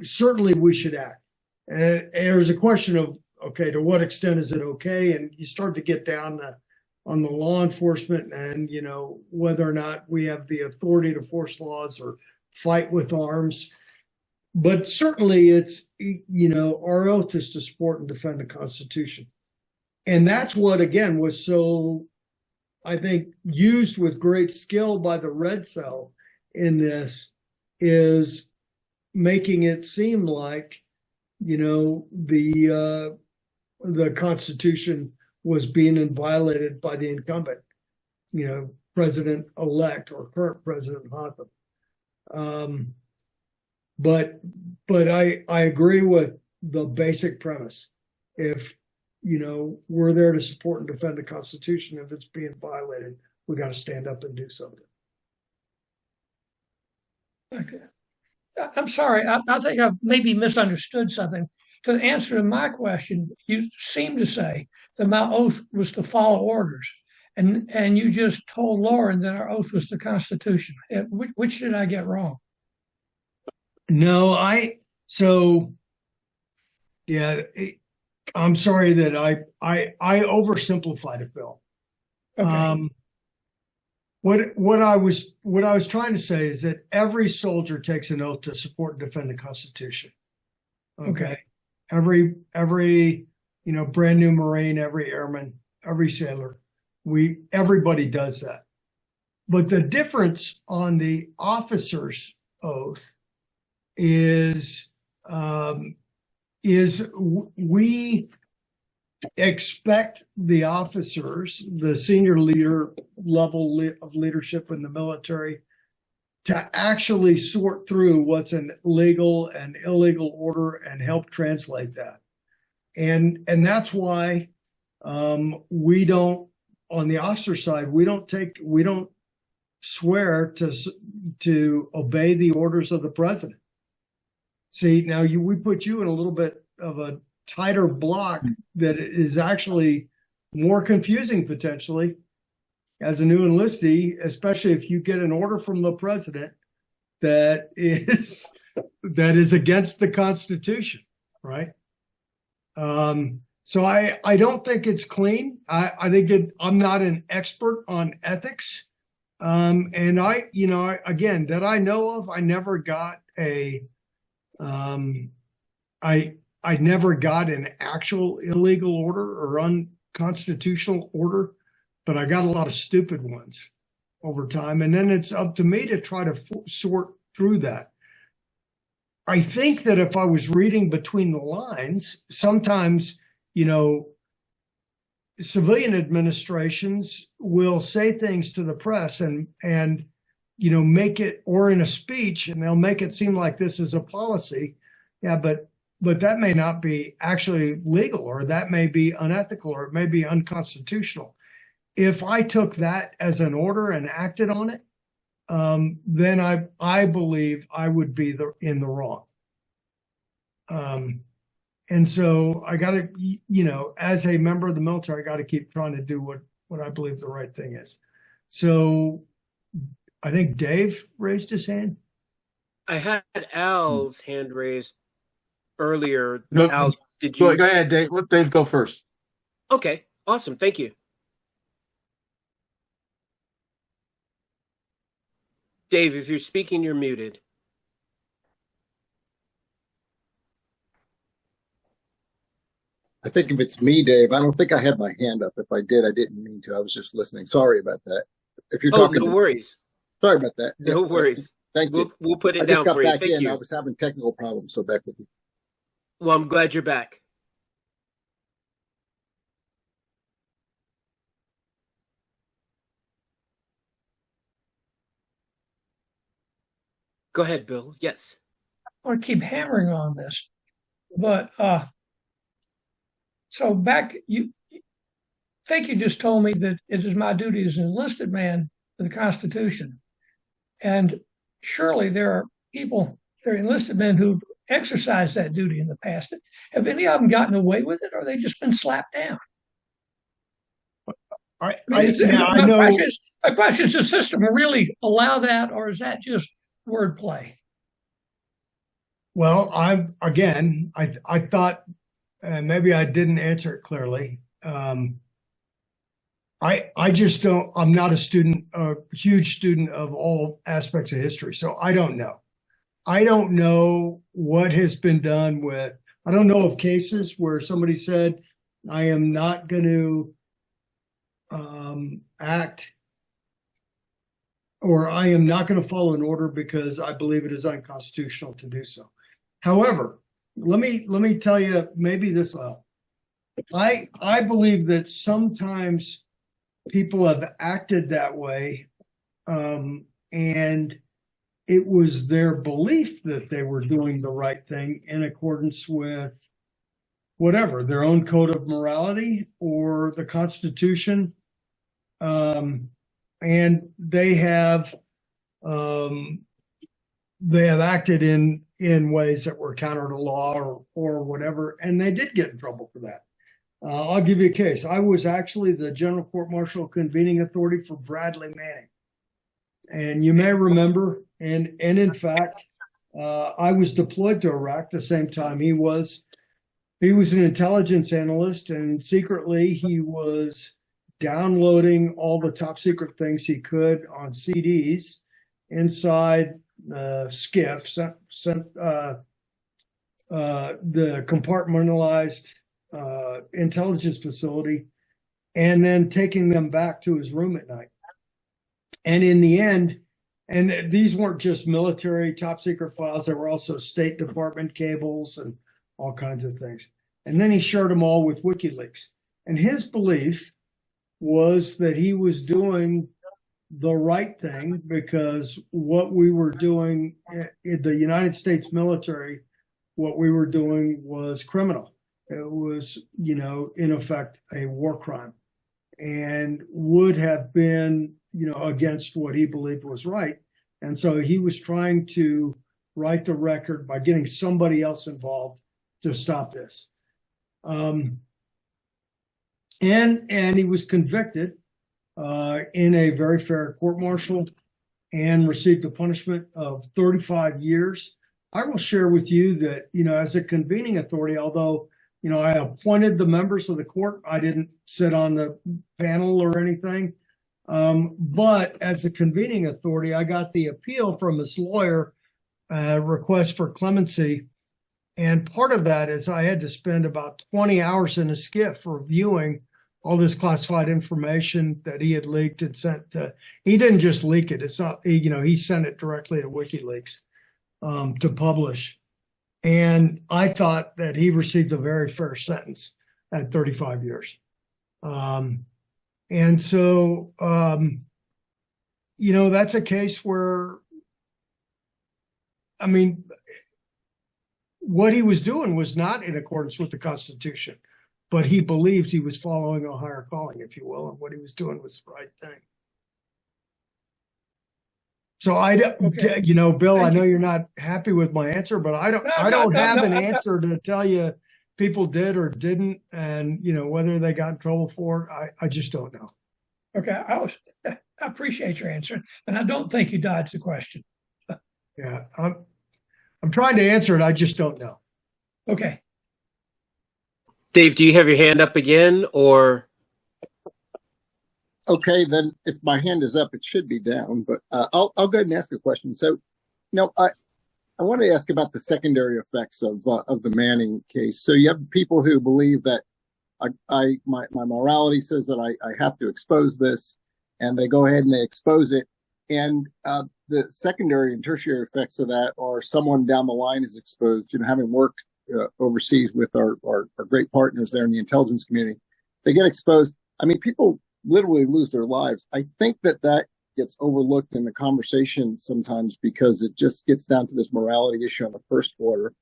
certainly we should act. And there's a question of, okay, to what extent is it okay? And you start to get down on the law enforcement and, whether or not we have the authority to force laws or fight with arms. But certainly it's, our oath is to support and defend the Constitution. And that's what, again, was so, I think, used with great skill by the Red Cell in this, is making it seem like, the Constitution was being violated by the incumbent, president-elect or current President Hotham. But I agree with the basic premise. If, we're there to support and defend the Constitution, if it's being violated, we got to stand up and do something. Okay. I'm sorry. I think I've maybe misunderstood something. To answer to my question, you seem to say that my oath was to follow orders. And you just told Lauren that our oath was the Constitution. Which did I get wrong? No, I'm sorry that I oversimplified it, Bill. Okay. What I was trying to say is that every soldier takes an oath to support and defend the Constitution. Okay. Every brand new Marine, every airman, every sailor, everybody does that. But the difference on the officer's oath is we expect the officers, the senior leader level of leadership in the military, to actually sort through what's an legal and illegal order and help translate that. And that's why we don't, on the officer side, we don't swear to obey the orders of the president. See, now we put you in a little bit of a tighter block that is actually more confusing potentially as a new enlistee, especially if you get an order from the president that is against the Constitution, right? So I don't think it's clean. I think I'm not an expert on ethics. And again, that I know of, I never got I never got an actual illegal order or unconstitutional order, but I got a lot of stupid ones. over time. And then it's up to me to try to sort through that. I think that if I was reading between the lines, sometimes, civilian administrations will say things to the press and make it, or in a speech, and they'll make it seem like this is a policy. Yeah, but that may not be actually legal, or that may be unethical, or it may be unconstitutional. If I took that as an order and acted on it, then I believe I would be in the wrong. And so I got to, as a member of the military, I got to keep trying to do what I believe the right thing is. So I think Dave raised his hand. I had Al's hand raised earlier. No, Al, did you? Go ahead, Dave. Let Dave go first. Okay, awesome. Thank you. Dave, if you're speaking, you're muted. I think if it's me, Dave, I don't think I had my hand up. If I did, I didn't mean to. I was just listening. Sorry about that. If you're talking, no worries. Sorry about that. No worries. Thank you. We'll put it I down just got for you. back Thank in. you. I was having technical problems, so back with you. Well, I'm glad you're back. Go ahead, Bill. Yes. I want to keep hammering on this, but so back, you think you just told me that it is my duty as an enlisted man for the Constitution, and surely there are enlisted men who've exercised that duty in the past. Have any of them gotten away with it, or have they just been slapped down? I know. My question is, does the system really allow that, or is that just wordplay? Well, I thought, and maybe I didn't answer it clearly. I just don't. I'm not a huge student of all aspects of history, so I don't know. I don't know what has been done with. I don't know of cases where somebody said, "I am not going to act," or "I am not going to follow an order because I believe it is unconstitutional to do so." However, let me tell you, maybe this will help. I believe that sometimes people have acted that way, and it was their belief that they were doing the right thing in accordance with whatever, their own code of morality or the Constitution. And they have acted in ways that were counter to law or whatever, and they did get in trouble for that. I'll give you a case. I was actually the General Court Martial Convening Authority for Bradley Manning. And you may remember, and in fact, I was deployed to Iraq the same time he was. He was an intelligence analyst, and secretly he was downloading all the top secret things he could on CDs inside skiffs, the compartmentalized intelligence facility, and then taking them back to his room at night. And in the end, and these weren't just military top secret files, there were also State Department cables and all kinds of things. And then he shared them all with WikiLeaks. And his belief was that he was doing the right thing because what we were doing in the United States military, what we were doing was criminal. It was, in effect, a war crime, and would have been, against what he believed was right. And so he was trying to right the record by getting somebody else involved to stop this. And he was convicted in a very fair court-martial and received a punishment of 35 years. I will share with you that, as a convening authority, although, I appointed the members of the court, I didn't sit on the panel or anything. But as a convening authority, I got the appeal from his lawyer, request for clemency. And part of that is I had to spend about 20 hours in a skiff reviewing all this classified information that he had leaked and sent to, he didn't just leak it. It's not, he sent it directly to WikiLeaks to publish. And I thought that he received a very fair sentence at 35 years. And so, that's a case where, I mean, what he was doing was not in accordance with the Constitution, but he believed he was following a higher calling, if you will, and what he was doing was the right thing. So Okay. Bill, Thank I know you. you're not happy with my answer, but I don't No, have an I'm not. answer to tell you people did or didn't, and whether they got in trouble for it. I just don't know. Okay, I appreciate your answer, and I don't think you dodged the question. Yeah, I'm trying to answer it. I just don't know. Okay. Dave, do you have your hand up again, or? Okay, then if my hand is up, it should be down, but I'll go ahead and ask a question. So, I want to ask about the secondary effects of the Manning case. So you have people who believe that my morality says that I have to expose this, and they go ahead and they expose it. And the secondary and tertiary effects of that are someone down the line is exposed. Having worked overseas with our great partners there in the intelligence community, they get exposed. I mean, people literally lose their lives. I think that gets overlooked in the conversation sometimes because it just gets down to this morality issue on the first order.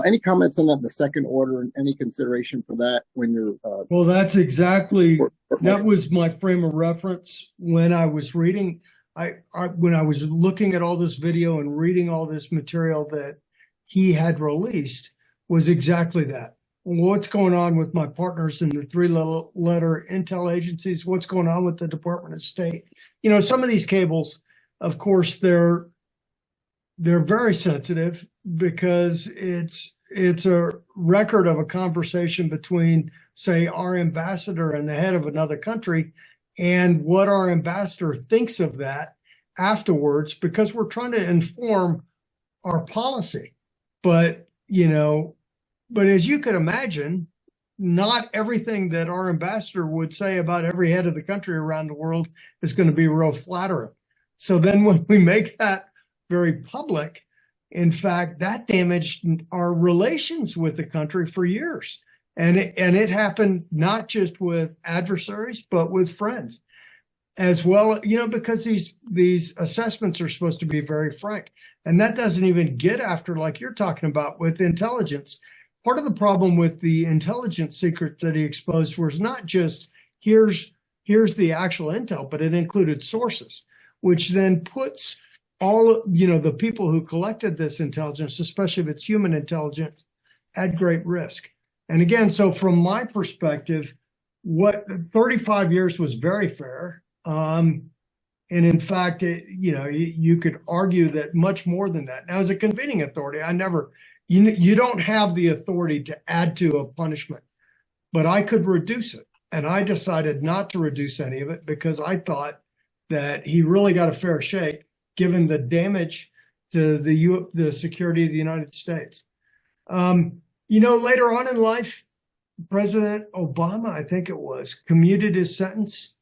Any comments on that in the second order, and any consideration for that when you're? Well, that's exactly that was my frame of reference when I was reading. When I was looking at all this video and reading all this material that he had released was exactly that. What's going on with my partners in the three-letter intel agencies? What's going on with the Department of State? Some of these cables, of course, they're very sensitive because it's a record of a conversation between, say, our ambassador and the head of another country, and what our ambassador thinks of that afterwards, because we're trying to inform our policy. But as you could imagine, not everything that our ambassador would say about every head of the country around the world is going to be real flattering. So then when we make that very public, in fact, that damaged our relations with the country for years. And it happened not just with adversaries, but with friends as well, because these assessments are supposed to be very frank. And that doesn't even get after, like you're talking about, with intelligence. Part of the problem with the intelligence secret that he exposed was not just here's the actual intel, but it included sources, which then puts all the people who collected this intelligence, especially if it's human intelligence, at great risk. And again, so from my perspective, what 35 years was very fair. And in fact, you could argue that much more than that. Now, as a convening authority, you don't have the authority to add to a punishment, but I could reduce it. And I decided not to reduce any of it because I thought that he really got a fair shake given the damage to the security of the United States. Later on in life, President Obama, I think it was, commuted his sentence.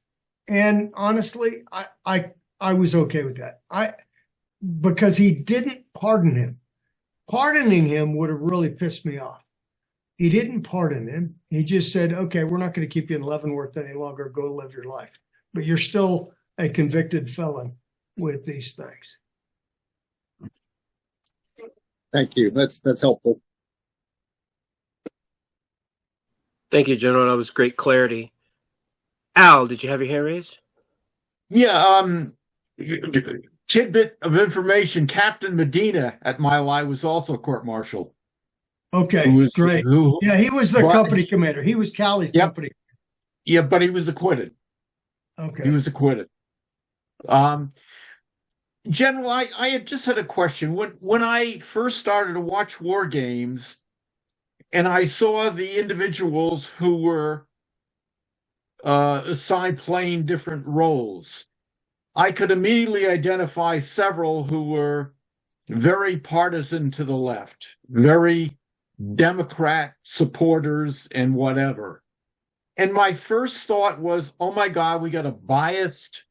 And honestly, I was okay with that. Because he didn't pardon him. Pardoning him would have really pissed me off. He didn't pardon him. He just said, okay, we're not going to keep you in Leavenworth any longer. Go live your life. But you're still a convicted felon with these things. Thank you. That's helpful. Thank you, General. That was great clarity. Al, did you have your hand raised? Yeah, tidbit of information. Captain Medina at My Lai was also court-martialed. Okay, great. Yeah, he was the company commander. He was Callie's company. Yeah, but he was acquitted. Okay. He was acquitted. General, I had just had a question. When I first started to watch war games and I saw the individuals who were assigned playing different roles, I could immediately identify several who were very partisan to the left, very Democrat supporters and whatever. And my first thought was, oh my God, we got a biased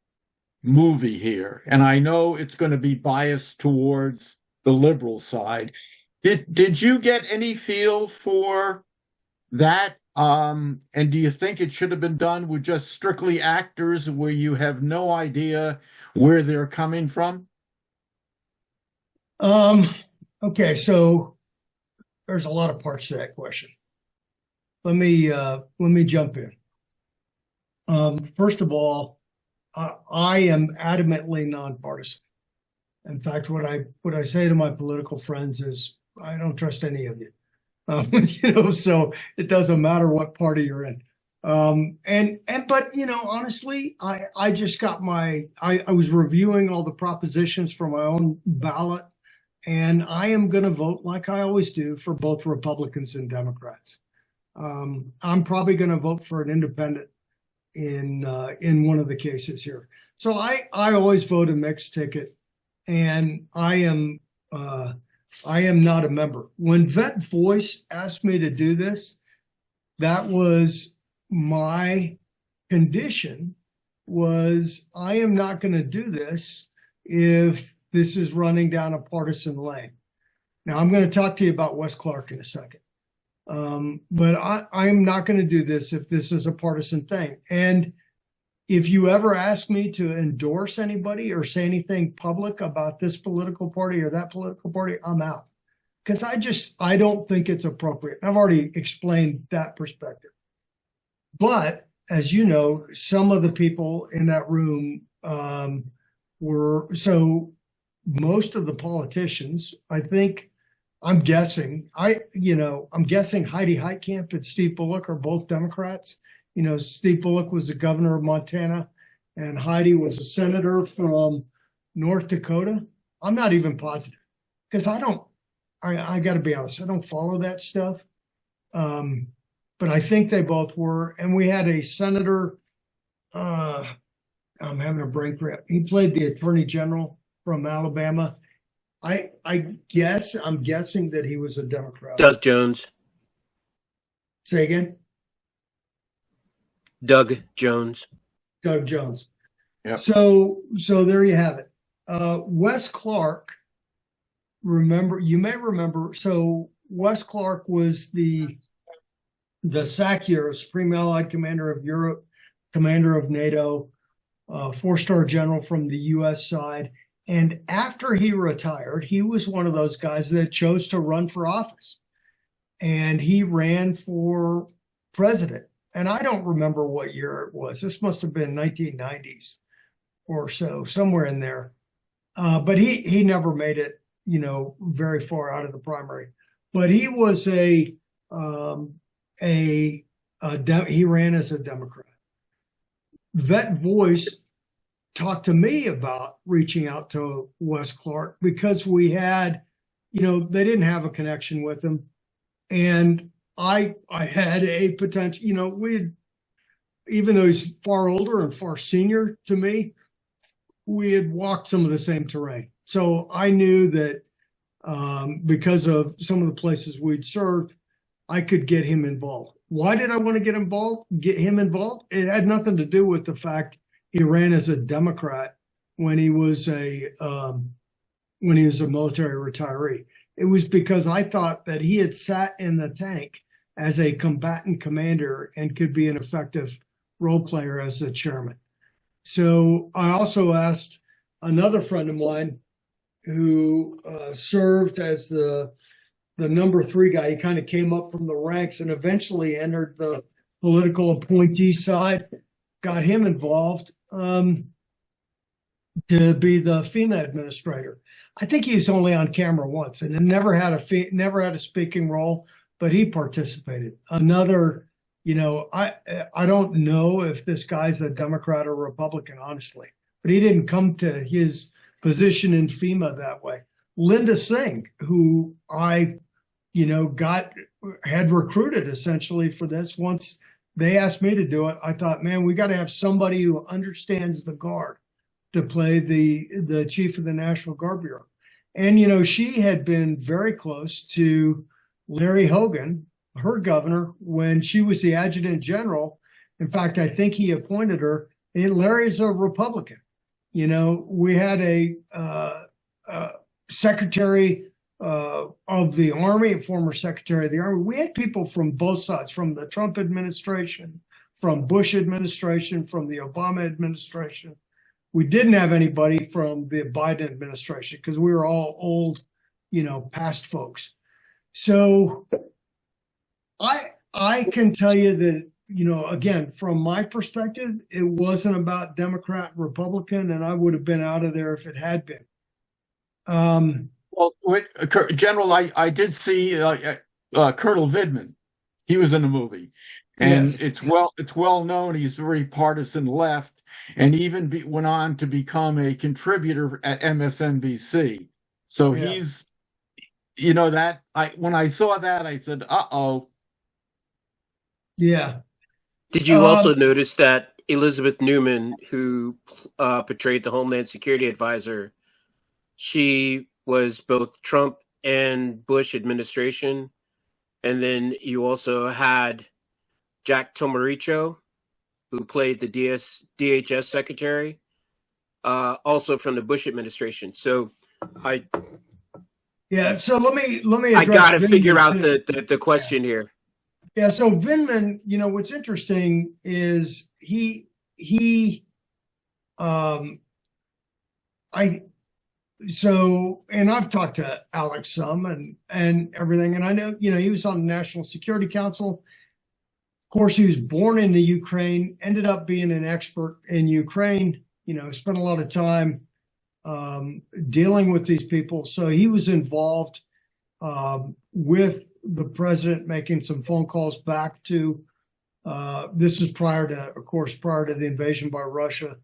movie here. And I know it's going to be biased towards the liberal side. Did you get any feel for that? And do you think it should have been done with just strictly actors where you have no idea where they're coming from? Okay, so there's a lot of parts to that question. Let me jump in. First of all, I am adamantly nonpartisan. In fact, what I say to my political friends is, I don't trust any of you. So it doesn't matter what party you're in. But honestly, I just got I was reviewing all the propositions for my own ballot, and I am going to vote like I always do for both Republicans and Democrats. I'm probably going to vote for an independent in one of the cases here. So I always vote a mixed ticket, and I am not a member. When Vet Voice asked me to do this, that was my condition. Was I am not going to do this if this is running down a partisan lane. Now I'm going to talk to you about Wes Clark in a second. But I'm not going to do this if this is a partisan thing. And if you ever ask me to endorse anybody or say anything public about this political party or that political party, I'm out. Because I don't think it's appropriate. I've already explained that perspective. But as you know, some of the people in that room so most of the politicians, I think, I'm guessing Heidi Heitkamp and Steve Bullock are both Democrats. Steve Bullock was the governor of Montana, and Heidi was a senator from North Dakota. I'm not even positive because I got to be honest, I don't follow that stuff. But I think they both were. And we had a senator, I'm having a brain cramp. He played the attorney general from Alabama. I'm guessing that he was a Democrat. Doug Jones. Say again? Doug Jones. Doug Jones. Yep. So there you have it. Wes Clark, you may remember, so Wes Clark was the SAC hero, Supreme Allied Commander of Europe, Commander of NATO, 4-star general from the U.S. side. And after he retired, he was one of those guys that chose to run for office. And he ran for president. And I don't remember what year it was. This must have been 1990s or so, somewhere in there. But he never made it, very far out of the primary. But he was he ran as a Democrat. Vet Voice talked to me about reaching out to Wes Clark because we had, they didn't have a connection with him. And I had a potential, even though he's far older and far senior to me, we had walked some of the same terrain. So I knew that because of some of the places we'd served, I could get him involved. Why did I want to get him involved? It had nothing to do with the fact he ran as a Democrat when he was a military retiree. It was because I thought that he had sat in the tank as a combatant commander and could be an effective role player as the chairman. So I also asked another friend of mine who served as the number 3 guy. He kind of came up from the ranks and eventually entered the political appointee side, got him involved to be the FEMA administrator. I think he was only on camera once and never had a speaking role, but he participated. Another, I don't know if this guy's a Democrat or Republican, honestly, but he didn't come to his position in FEMA that way. Linda Singh, who I, had recruited essentially for this. Once they asked me to do it, I thought, man, we got to have somebody who understands the Guard to play the chief of the National Guard Bureau. And, she had been very close to Larry Hogan, her governor, when she was the adjutant general. In fact, I think he appointed her. And Larry's a Republican. You know, we had a secretary of the Army, a former secretary of the Army. We had people from both sides, from the Trump administration, from Bush administration, from the Obama administration. We didn't have anybody from the Biden administration because we were all old, you know, past folks. So I can tell you that, you know, again, from my perspective, it wasn't about Democrat, Republican, and I would have been out of there if it had been. Well, General, I did see Colonel Vidman. He was in the movie, and Yes. it's well known he's very partisan left, and even went on to become a contributor at MSNBC. So Yeah. he's, you know, that when I saw that, I said, "Uh-oh." Yeah. Did you also notice that Elizabeth Newman, who portrayed the Homeland Security Advisor, she was both Trump and Bush administration, and then you also had Jack Tomaricho, who played the DHS secretary, also from the Bush administration. So Yeah. So let me I address got to Vindman figure out too. the question here. Yeah. So Vindman, you know, what's interesting is and I've talked to Alex some and everything, and I know, you know, he was on the National Security Council. Of course, he was born into Ukraine, ended up being an expert in Ukraine, you know, spent a lot of time dealing with these people. So he was involved with the president, making some phone calls back to, this is prior to the invasion by Russia.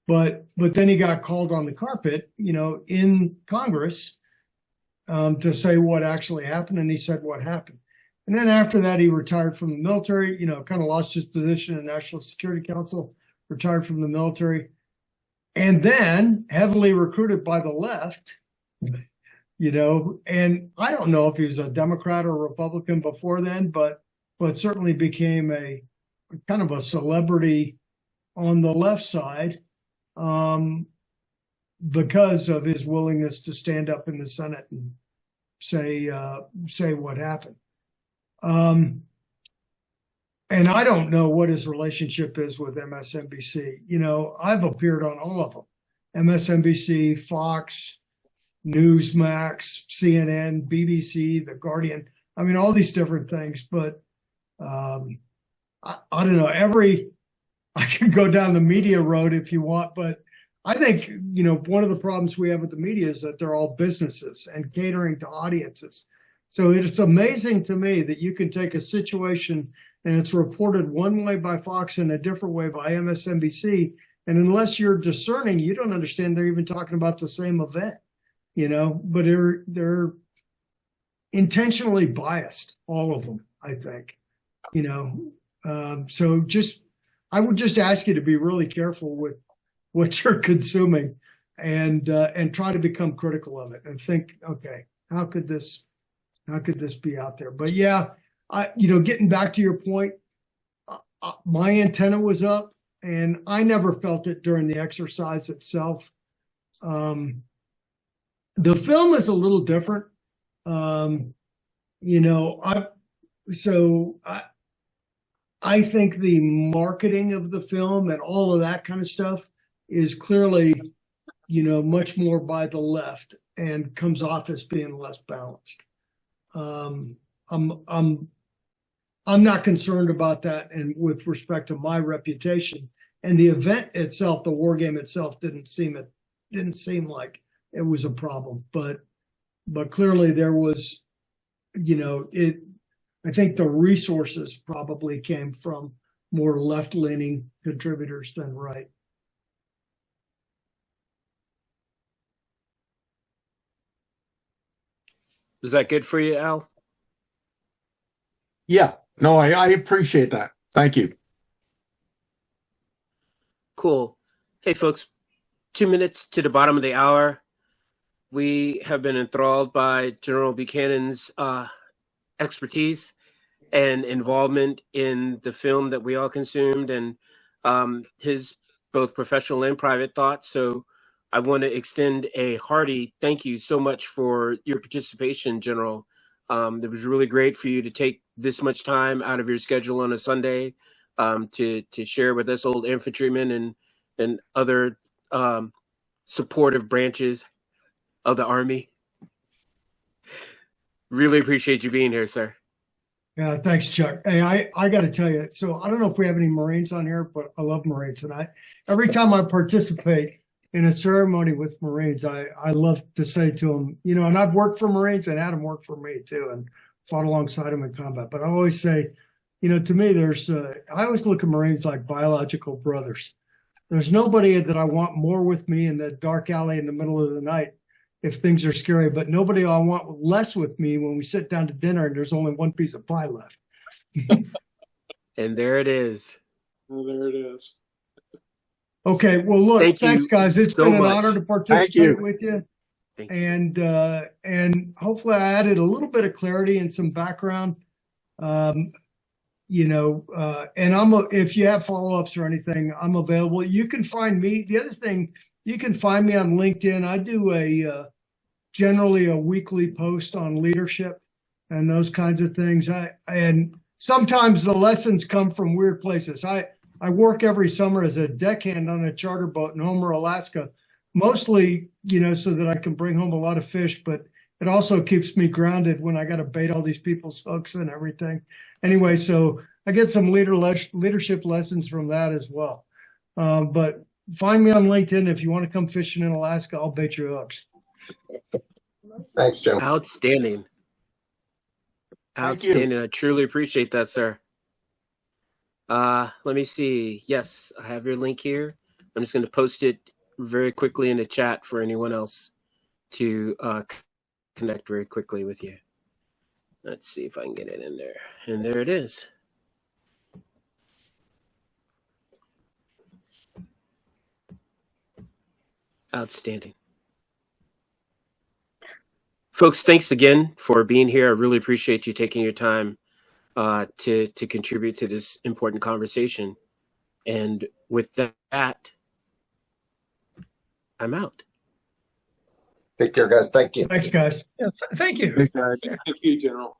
But then he got called on the carpet, you know, in Congress to say what actually happened. And he said what happened. And then after that, he retired from the military, you know, kind of lost his position in the National Security Council, retired from the military, and then heavily recruited by the left, you know. And I don't know if he was a Democrat or Republican before then, but certainly became a kind of a celebrity on the left side because of his willingness to stand up in the Senate and say what happened. And I don't know what his relationship is with MSNBC. You know, I've appeared on all of them: MSNBC, Fox, Newsmax, CNN, BBC, The Guardian. I mean, all these different things. But I don't know. I could go down the media road if you want, but I think, you know, one of the problems we have with the media is that they're all businesses and catering to audiences. So it's amazing to me that you can take a situation and it's reported one way by Fox and a different way by MSNBC. And unless you're discerning, you don't understand they're even talking about the same event, you know, but they're intentionally biased, all of them, I think, you know. So I would just ask you to be really careful with what you're consuming and try to become critical of it and think, okay, how could this be out there? But yeah, you know, getting back to your point, my antenna was up and I never felt it during the exercise itself. The film is a little different. You know, I think the marketing of the film and all of that kind of stuff is clearly, you know, much more by the left and comes off as being less balanced. I'm not concerned about that, and with respect to my reputation and the event itself, the war game itself didn't seem like it was a problem, but clearly there was, you know, I think the resources probably came from more left-leaning contributors than right. Is that good for you, Al? Yeah, no, I appreciate that. Thank you. Cool. Hey, folks, 2 minutes to the bottom of the hour. We have been enthralled by General Buchanan's expertise, and involvement in the film that we all consumed, and his both professional and private thoughts. So I want to extend a hearty thank you so much for your participation, General. It was really great for you to take this much time out of your schedule on a Sunday to share with us old infantrymen and other supportive branches of the Army. Really appreciate you being here, sir. Yeah, thanks, Chuck. Hey, I got to tell you, so I don't know if we have any Marines on here, but I love Marines. And every time I participate in a ceremony with Marines, I love to say to them, you know, and I've worked for Marines and had them work for me too, and fought alongside them in combat. But I always say, you know, to me, I always look at Marines like biological brothers. There's nobody that I want more with me in the dark alley in the middle of the night if things are scary, but nobody I want less with me when we sit down to dinner and there's only one piece of pie left. And there it is. Well, there it is. Okay, well, look, thanks, guys. It's been an honor to participate with you. And hopefully I added a little bit of clarity and some background. You know, and if you have follow-ups or anything, I'm available. You can find me. The other thing, you can find me on LinkedIn. I do generally a weekly post on leadership and those kinds of things. And sometimes the lessons come from weird places. I work every summer as a deckhand on a charter boat in Homer, Alaska, mostly, you know, so that I can bring home a lot of fish, but it also keeps me grounded when I got to bait all these people's hooks and everything. Anyway, so I get some leadership lessons from that as well. But find me on LinkedIn. If you want to come fishing in Alaska, I'll bait your hooks. Thanks, Jim. Outstanding. Outstanding. I truly appreciate that, sir. Let me see. Yes, I have your link here. I'm just going to post it very quickly in the chat for anyone else to connect very quickly with you. Let's see if I can get it in there. And there it is. Outstanding. Folks, thanks again for being here. I really appreciate you taking your time to contribute to this important conversation. And with that, I'm out. Take care, guys. Thank you. Thanks, guys. Yeah, thank you. Thank you, General.